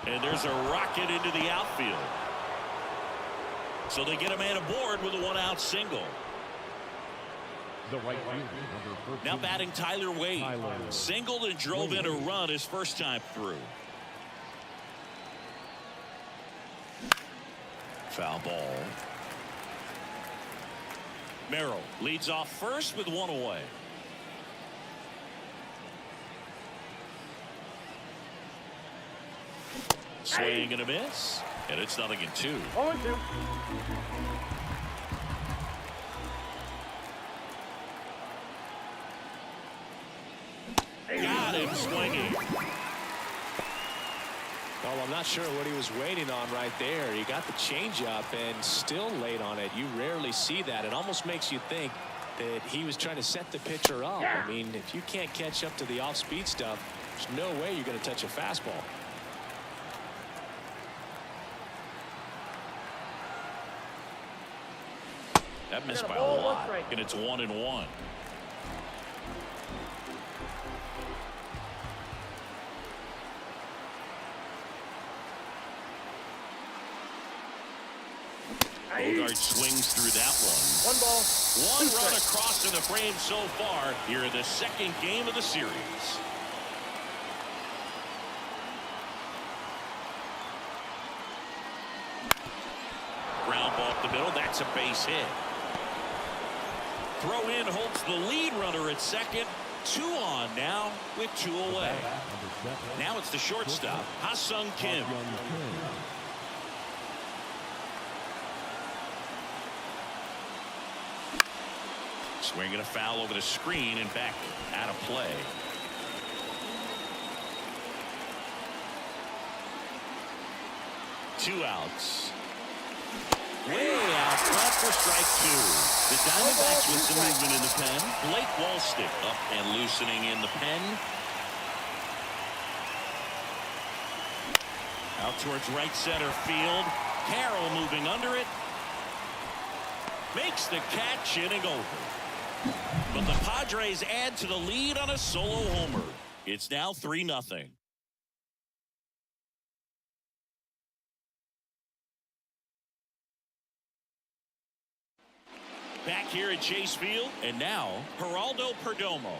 And there's a rocket into the outfield. So they get a man aboard with a 1-out single. The right fielder, number 14. Now batting Tyler Wade. Singled and drove in a run his first time through. Foul ball. Merrill leads off first with one away. Swing and a miss, and it's 0-2. 0-2. Got him swinging. Well, I'm not sure what he was waiting on right there. He got the changeup and still late on it. You rarely see that. It almost makes you think that he was trying to set the pitcher up. I mean, if you can't catch up to the off-speed stuff, there's no way you're going to touch a fastball. That missed by a lot, and it's 1-1. Bogart swings through that one. 1 ball. One run across in the frame so far here in the second game of the series. Ground ball up the middle. That's a base hit. Throw in holds the lead runner at second. 2 on now with 2 away. Now it's the shortstop, Ha-Sung Kim. Swinging a foul over the screen and back out of play. Two outs. Way out front for strike 2. The Diamondbacks with some movement in the pen. Blake Wallstick up and loosening in the pen. Out towards right center field. Carroll moving under it. Makes the catch, inning over. But the Padres add to the lead on a solo homer. It's now 3-0. Back here at Chase Field, and now Geraldo Perdomo.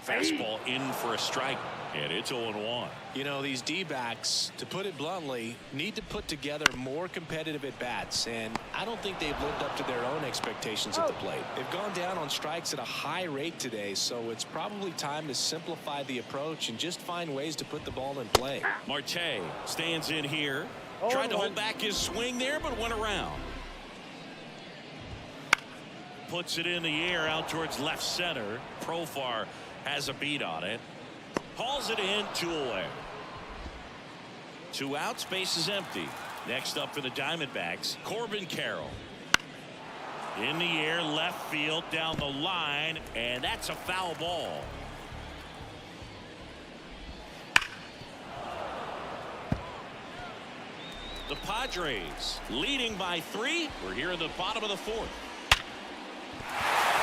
Fastball in for a strike, and it's 0-1. You know, these D-backs, to put it bluntly, need to put together more competitive at-bats, and I don't think they've lived up to their own expectations at the plate. They've gone down on strikes at a high rate today, so it's probably time to simplify the approach and just find ways to put the ball in play. Marte stands in here. Tried to hold back his swing there, but went around. Puts it in the air out towards left center. Profar has a beat on it. Hauls it in, 2 away. 2 outs, base is empty. Next up for the Diamondbacks, Corbin Carroll. In the air, left field, down the line, and that's a foul ball. The Padres leading by 3. We're here in the bottom of the 4th.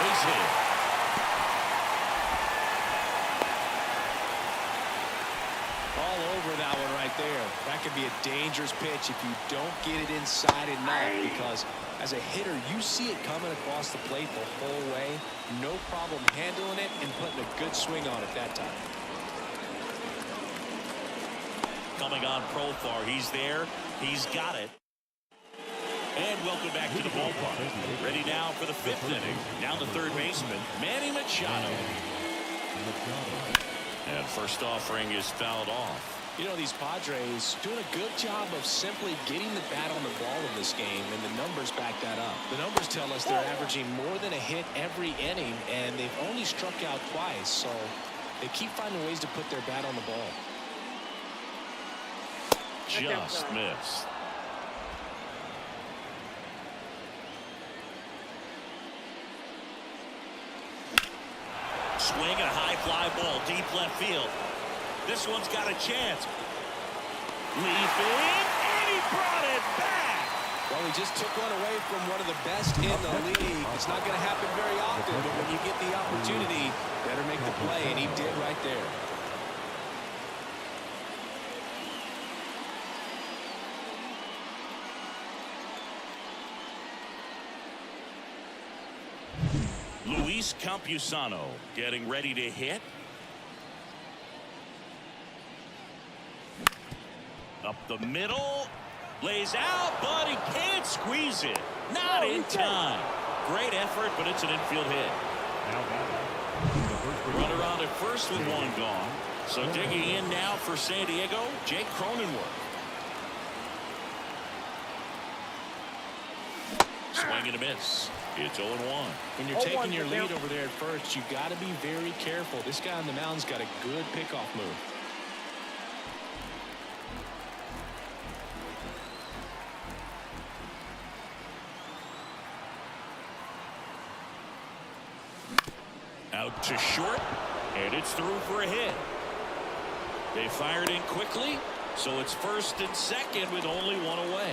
Base hit. All over that one right there. That could be a dangerous pitch if you don't get it inside enough, because as a hitter, you see it coming across the plate the whole way. No problem handling it and putting a good swing on it that time. Coming on Profar. He's there. He's got it. And welcome back to the ballpark. Ready now for the 5th inning. Down the third baseman, Manny Machado. And first offering is fouled off. You know, these Padres doing a good job of simply getting the bat on the ball in this game, and the numbers back that up. The numbers tell us they're averaging more than a hit every inning, and they've only struck out twice, so they keep finding ways to put their bat on the ball. Just missed. Swing and a high fly ball deep left field. This one's got a chance. Leaping, and he brought it back. Well, he just took one away from one of the best in the league. It's not going to happen very often, but when you get the opportunity, better make the play, and he did right there. Luis Campusano getting ready to hit. Up the middle. Lays out, but he can't squeeze it. Not in time. Great effort, but it's an infield hit. Now batting. The first baseman. Runner on at first with one gone. So digging in now for San Diego, Jake Cronenworth. Swing and a miss. It's 0-1. When you're taking your lead over there at first, you got to be very careful. This guy on the mound's got a good pickoff move. Out to short, and it's through for a hit. They fired in quickly, so it's first and second with only one away.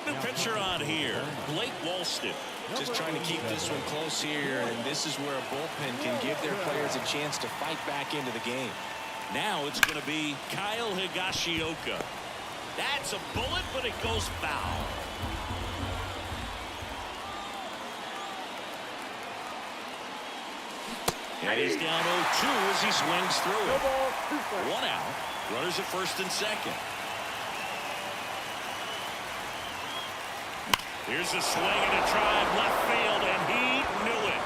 New pitcher on here, Blake Walston. Just trying to keep this one close here, and this is where a bullpen can give their players a chance to fight back into the game. Now it's going to be Kyle Higashioka. That's a bullet, but it goes foul. And he's down 0-2 as he swings through it. One out. Runners at first and second. Here's a swing and a drive left field, and he knew it.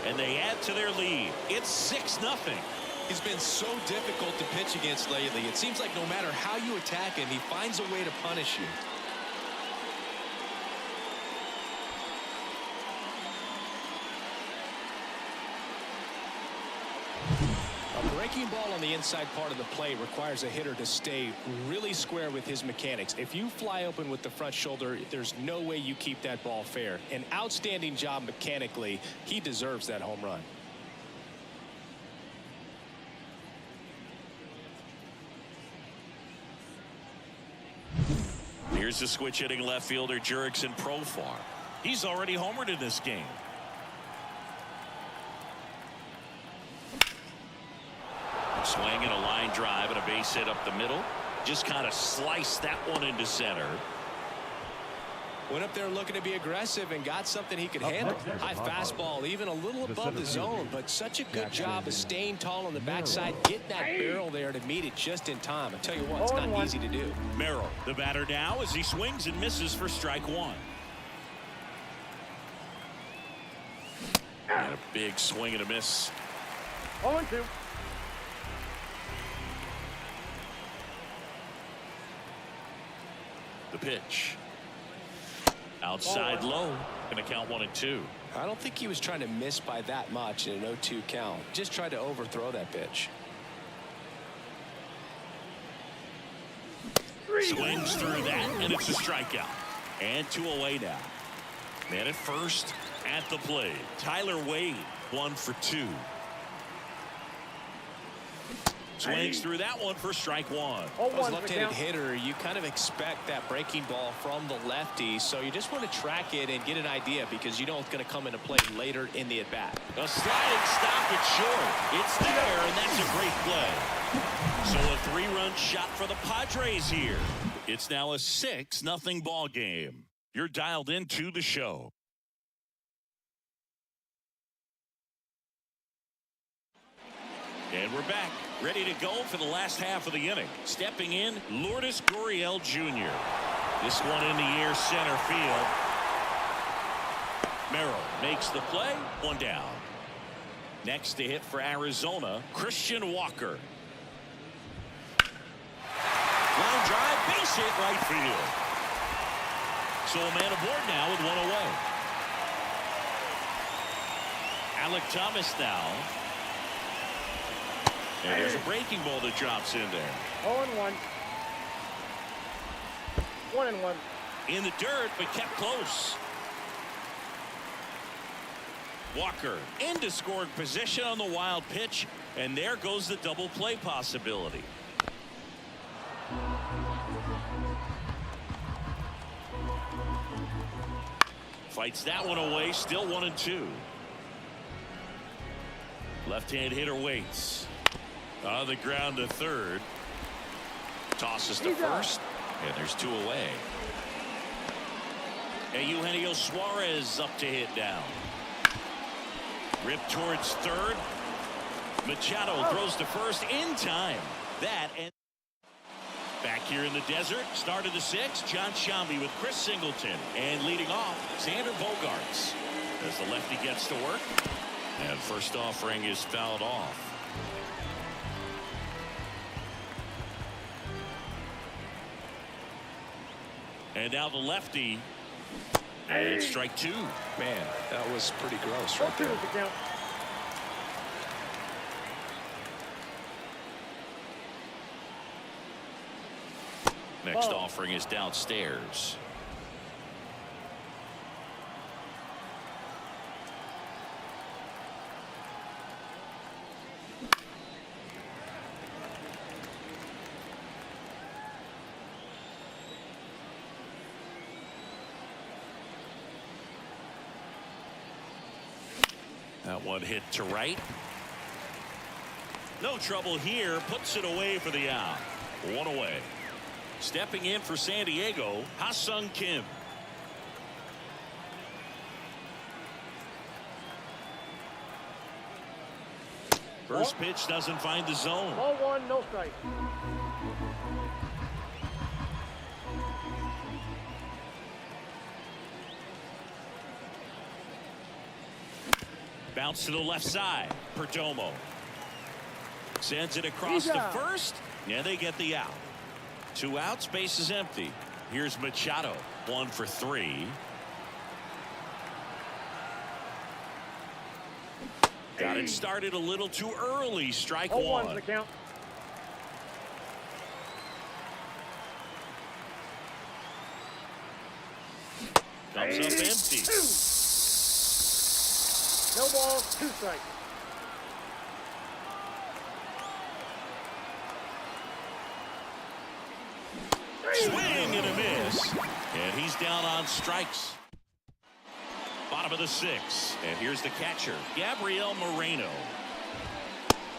And they add to their lead. It's 6-0. He's been so difficult to pitch against lately. It seems like no matter how you attack him, he finds a way to punish you. A breaking ball on the inside part of the plate requires a hitter to stay really square with his mechanics. If you fly open with the front shoulder, there's no way you keep that ball fair. An outstanding job mechanically. He deserves that home run. Here's the switch hitting left fielder Jurickson Profar. He's already homered in this game. Swing and a line drive and a base hit up the middle. Just kind of sliced that one into center. Went up there looking to be aggressive and got something he could handle. High fastball, even a little above the zone, but such a good job of staying tall on the backside, getting that barrel there to meet it just in time. I tell you what, it's not easy to do. Merrill, the batter now, as he swings and misses for strike one. And a big swing and a miss. 0-2. The pitch. Outside low. Going to count 1-2. I don't think he was trying to miss by that much in an 0-2 count. Just tried to overthrow that pitch. Swings through that, and it's a strikeout. And 2 away now. Man at first, at the plate. Tyler Wade, 1 for 2. Swings through that one for strike one. As a left-handed hitter, you kind of expect that breaking ball from the lefty, so you just want to track it and get an idea because you know it's going to come into play later in the at-bat. A sliding stop it short. It's there, and that's a great play. So a 3-run shot for the Padres here. It's now a 6-0 ball game. You're dialed into the show. And we're back, ready to go for the last half of the inning. Stepping in, Lourdes Gurriel Jr. This one in the air center field. Merrill makes the play, 1 down. Next to hit for Arizona, Christian Walker. Line drive, base hit right field. So a man aboard now with 1 away. Alec Thomas now. And there's a breaking ball that drops in there. 0-1. 1-1. In the dirt, but kept close. Walker into scoring position on the wild pitch, and there goes the double play possibility. Fights that one away, still 1-2. Left-hand hitter waits. On the ground to third. Tosses to first. And there's 2 away. And Eugenio Suarez up to hit down. Rip towards third. Machado throws to first in time. That and Back here in the desert, start of the sixth, John Shambi with Chris Singleton. And leading off, Xander Bogaerts. As the lefty gets to work. And first offering is fouled off. And now the lefty. And it's strike two. Man, that was pretty gross Ball right two there. is the count. Next Ball. offering is downstairs. That one hit to right. No trouble here. Puts it away for the out. One away. Stepping in for San Diego, Ha-Sung Kim. First pitch doesn't find the zone. Ball one, no strike. Bounce to the left side. Perdomo sends it across He's to out. first, and they get the out. 2 outs, base is empty. Here's Machado, 1 for 3. Got it started a little too early. Strike 0-1's one. the count. Comes up empty. No balls, 2 strikes. Swing and a miss. And he's down on strikes. Bottom of the 6th. And here's the catcher, Gabriel Moreno.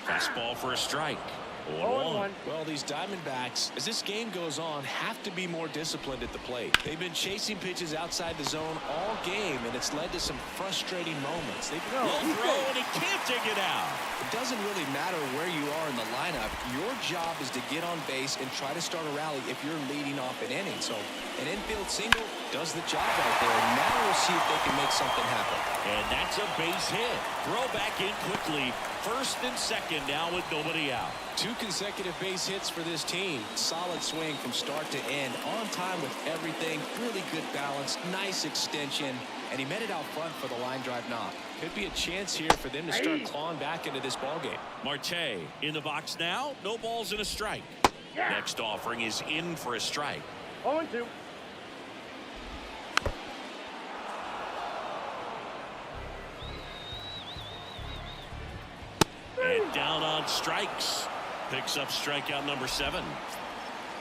Fastball for a strike. 0-1. Well, these Diamondbacks, as this game goes on, have to be more disciplined at the plate. They've been chasing pitches outside the zone all game, and it's led to some frustrating moments. Low throw, and he can't dig it out. It doesn't really matter where you are in the lineup. Your job is to get on base and try to start a rally if you're leading off an inning. So an infield single does the job right there. Now we'll see if they can make something happen. And that's a base hit. Throw back in quickly. First and second now with nobody out. 2 consecutive base hits for this team. Solid swing from start to end. On time with everything. Really good balance. Nice extension. And he met it out front for the line drive knock. Could be a chance here for them to start clawing back into this ballgame. Marte in the box now. No balls and a strike. Next offering is in for a strike. 0-2. And down on strikes. Picks up strikeout number 7.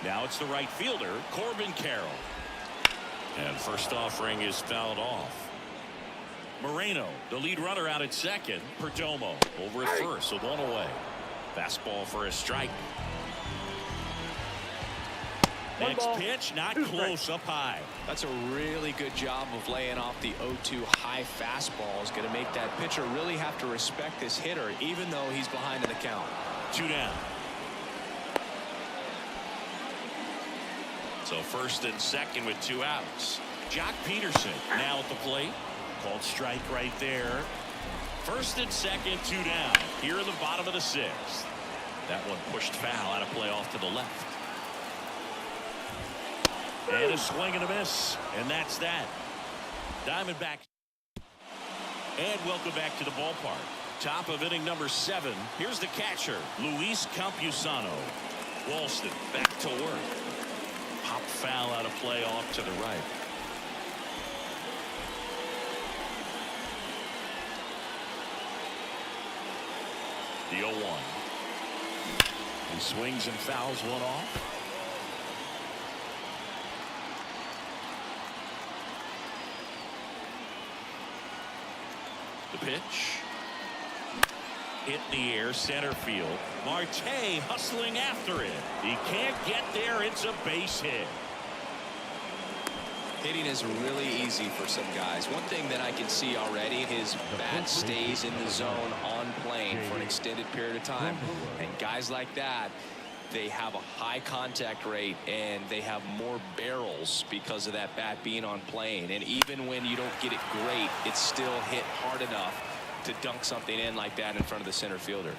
Now it's the right fielder, Corbin Carroll. And first offering is fouled off. Moreno, the lead runner, out at second. Perdomo over at first with 1 away. Fastball for a strike. One Next ball, pitch, not 2 close, strikes. up high. That's a really good job of laying off the 0-2 high fastball. Is going to make that pitcher really have to respect this hitter, even though he's behind in the count. 2 down. So first and second with 2 outs. Jock Peterson now at the plate. Called strike right there. First and second, 2 down. Here in the bottom of the 6th. That one pushed foul out of play off to the left. And a swing and a miss. And that's that. Diamondbacks. And welcome back to the ballpark. Top of inning number 7. Here's the catcher, Luis Campusano. Walston back to work. Pop foul out of play off to the right. The 0-1. He swings and fouls one off. The pitch. Hit in the air, center field. Marte hustling after it. He can't get there. It's a base hit. Hitting is really easy for some guys. One thing that I can see already, his bat stays in the zone on plane for an extended period of time. And guys like that, they have a high contact rate and they have more barrels because of that bat being on plane. And even when you don't get it great, it's still hit hard enough to dunk something in like that in front of the center fielder.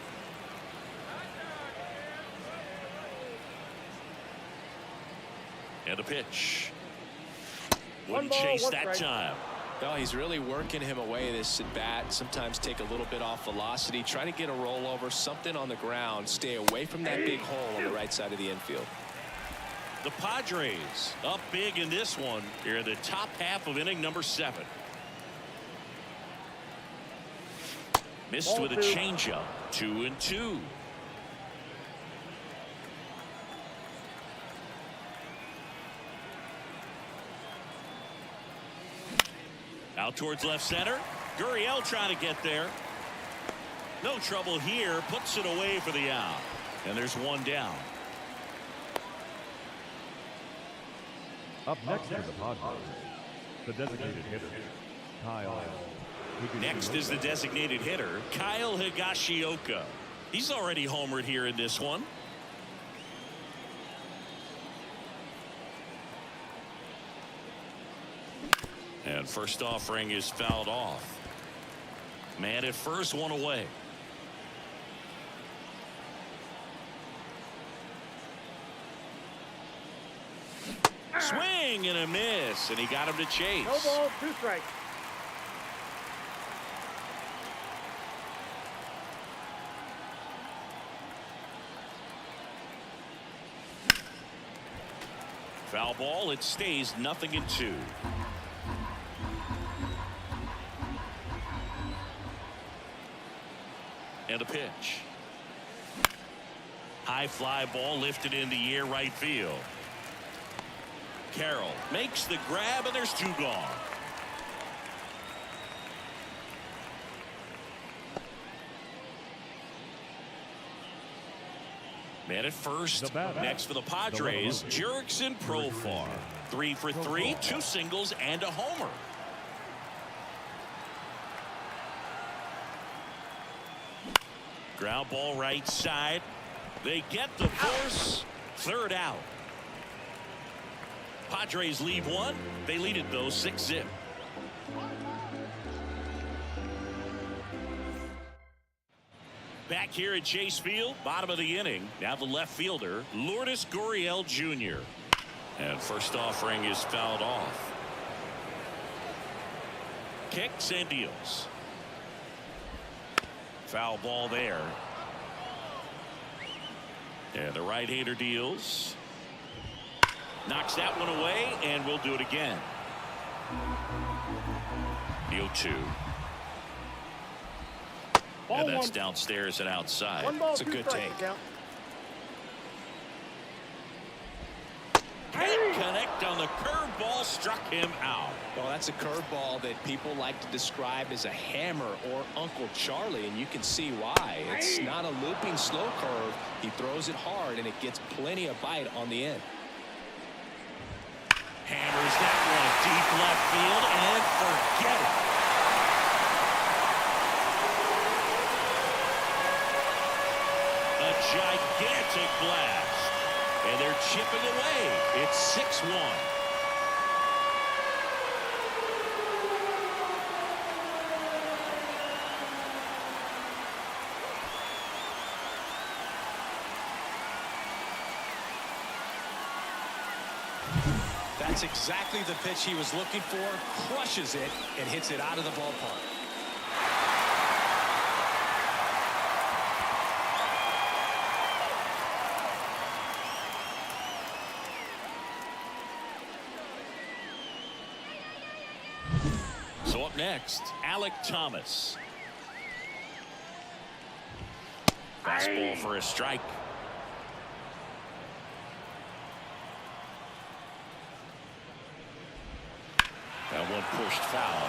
And a pitch. One Wouldn't ball, chase one that strike. time. Well, he's really working him away, this at bat. Sometimes take a little bit off velocity, try to get a rollover, something on the ground, stay away from that big hole on the right side of the infield. The Padres up big in this one here in the top half of inning number 7. Missed Ball with a 2. changeup. 2-2. Out towards left center. Gurriel trying to get there. No trouble here. Puts it away for the out. And there's one down. Up next is the Padres, the designated hitter, Kyle. Next is the designated hitter, Kyle Higashioka. He's already homered here in this one. And first offering is fouled off. Man at first, one away. Swing and a miss, and he got him to chase. No balls, 2 strikes. Foul ball. It stays 0-2. And a pitch. High fly ball lifted in the air, right field. Carroll makes the grab, and there's 2 gone. Man at first. Next for the Padres, Jurickson Profar. 3 for 3, 2 singles and a homer. Ground ball right side. They get the force. 3rd out. Padres lead 1. They lead it though 6-0. Back here at Chase Field, bottom of the inning. Now the left fielder, Lourdes Gurriel Jr. And first offering is fouled off. Kicks and deals. Foul ball there. And the right-hander deals. Knocks that one away, and we'll do it again. The 0-2. Ball And that's 1. downstairs and outside. 1 ball, It's a 2 good strikes. take. Count. Can't connect on the curveball, struck him out. Well, that's a curveball that people like to describe as a hammer or Uncle Charlie, and you can see why. It's not a looping slow curve. He throws it hard, and it gets plenty of bite on the end. Hammers that one deep left field, and forget it. A gigantic blast. And they're chipping away. It's 6-1. That's exactly the pitch he was looking for. Crushes it and hits it out of the ballpark. So up next, Alec Thomas. Fastball for a strike. That one pushed foul.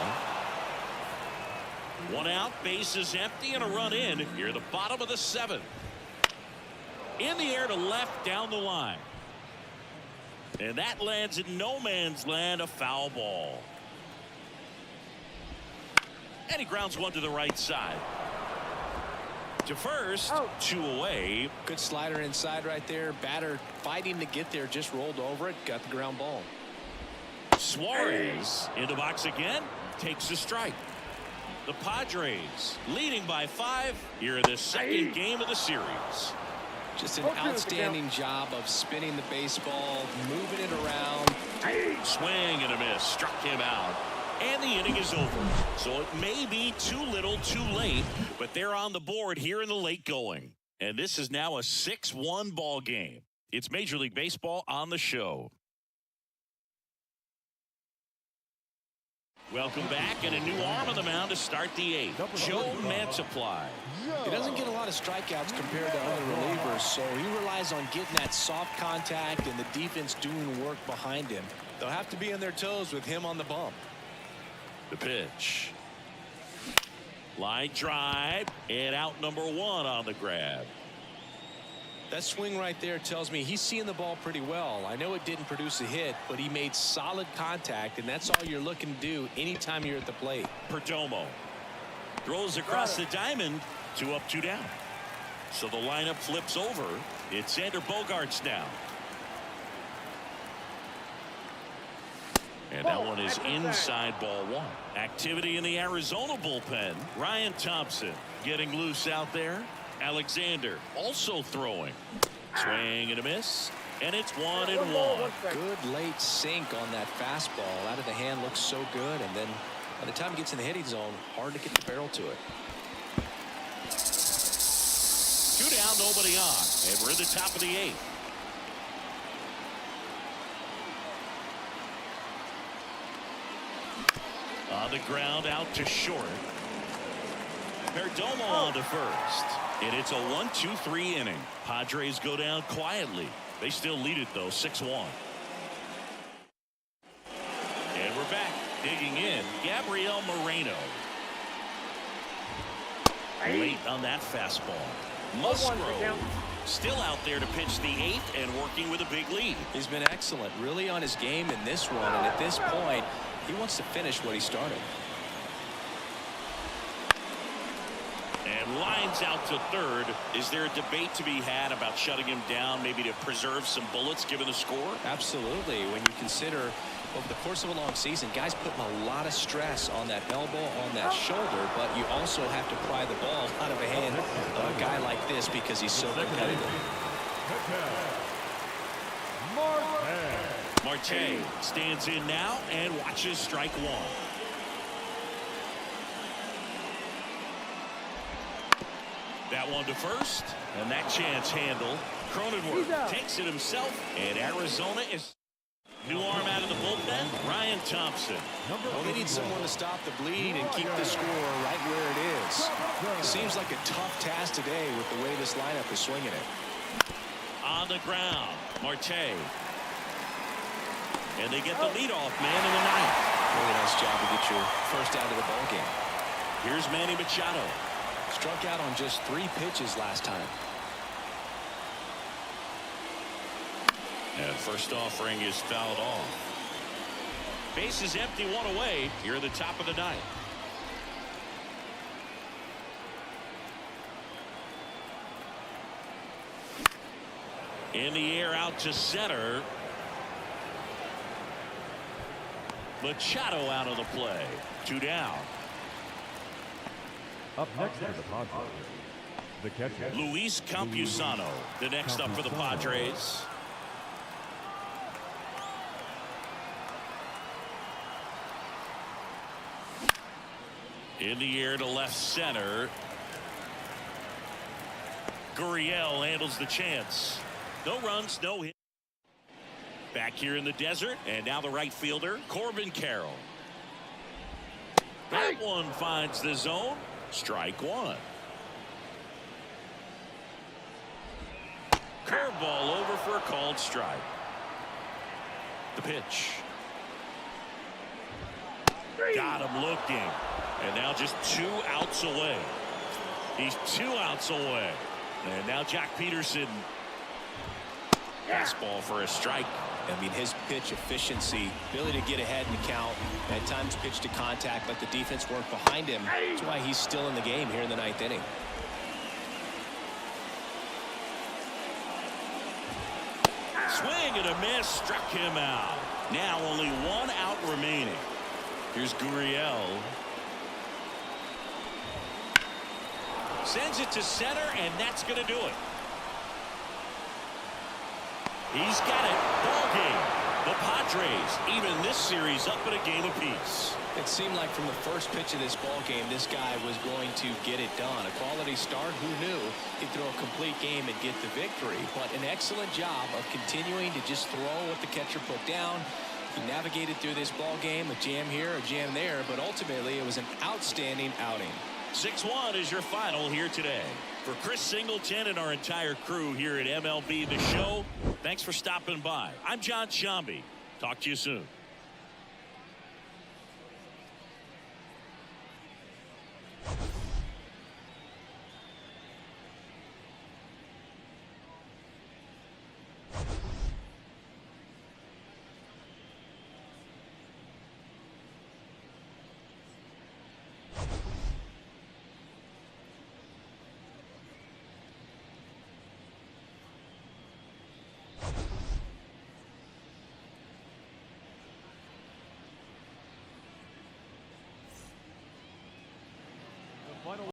1 out, bases empty, and a run in here at the bottom of the 7th. In the air to left down the line. And that lands in no man's land, a foul ball. And he grounds one to the right side. To first, Out. 2 away. Good slider inside right there. Batter fighting to get there, just rolled over it, got the ground ball. Suarez in the box again, takes a strike. The Padres leading by 5 here in the second game of the series. Just an outstanding job of spinning the baseball, moving it around. Swing and a miss, struck him out. And the inning is over. So it may be too little too late, but they're on the board here in the late going. And this is now a 6-1 ball game. It's Major League Baseball on the show. Welcome back, and a new arm on the mound to start the 8th. Joe Mansupply. He doesn't get a lot of strikeouts compared to other relievers, so he relies on getting that soft contact and the defense doing work behind him. They'll have to be on their toes with him on the bump. The pitch. Line drive, and out number 1 on the grab. That swing right there tells me he's seeing the ball pretty well. I know it didn't produce a hit, but he made solid contact, and that's all you're looking to do anytime you're at the plate. Perdomo throws across the diamond, 2 up, 2 down. So the lineup flips over. It's Xander Bogaerts now. And that one is inside ball 1. Activity in the Arizona bullpen. Ryan Thompson getting loose out there. Alexander also throwing. Swing and a miss. And it's 1-1. Good late sink on that fastball. Out of the hand, looks so good. And then by the time it gets in the hitting zone, hard to get the barrel to it. 2 down, nobody on. And we're in the top of the 8th. On the ground, out to short. Perdomo on to first. And it's a 1-2-3 inning. Padres go down quietly. They still lead it, though, 6-1. And we're back. Digging in, Gabriel Moreno. Late on that fastball. Musgrove still out there to pitch the 8th and working with a big lead. He's been excellent, really on his game in this one. And at this point, he wants to finish what he started. And lines out to third. Is there a debate to be had about shutting him down, maybe to preserve some bullets given the score? Absolutely. When you consider over the course of a long season, guys putting a lot of stress on that elbow, on that shoulder, but you also have to pry the ball out of a hand of a guy like this because he's so competitive. Marte stands in now and watches strike 1. That one to first, and that chance handled. Cronenworth takes it himself, and Arizona is new arm out of the bullpen. Ryan Thompson. Well, they need someone to stop the bleed and keep the score right where it is. Seems like a tough task today with the way this lineup is swinging it. On the ground, Marte. And they get the leadoff man in the 9th. Really nice job to get your first out of the ball game. Here's Manny Machado. Struck out on just 3 pitches last time. And first offering is fouled off. Base is empty, 1 away. Here at the top of the 9th. In the air out to center. Machado out of the play. 2 down. Up next for the Padres, the catcher, Luis Campusano, the next up for the Padres. In the air to left center. Gurriel handles the chance. No runs, no hit. Back here in the desert, and now the right fielder, Corbin Carroll. That one finds the zone. Strike 1. Curveball over for a called strike. The pitch. Got him looking. And now just 2 outs away. He's 2 outs away. And now Jack Peterson. Fastball for a strike. I mean, his pitch efficiency, ability to get ahead in the count, at times pitch to contact, let the defense work behind him. That's why he's still in the game here in the 9th inning. and a miss. Struck him out. Now only one out remaining. Here's Gurriel. Sends it to center, and that's going to do it. He's got it. Ball game. The Padres even this series up at a game apiece. It seemed like from the first pitch of this ball game, this guy was going to get it done. A quality start. Who knew he'd throw a complete game and get the victory? But an excellent job of continuing to just throw what the catcher put down. He navigated through this ball game, a jam here, a jam there, but ultimately it was an outstanding outing. 6-1 is your final here today. For Chris Singleton and our entire crew here at MLB The Show, thanks for stopping by. I'm John Shambi. Talk to you soon.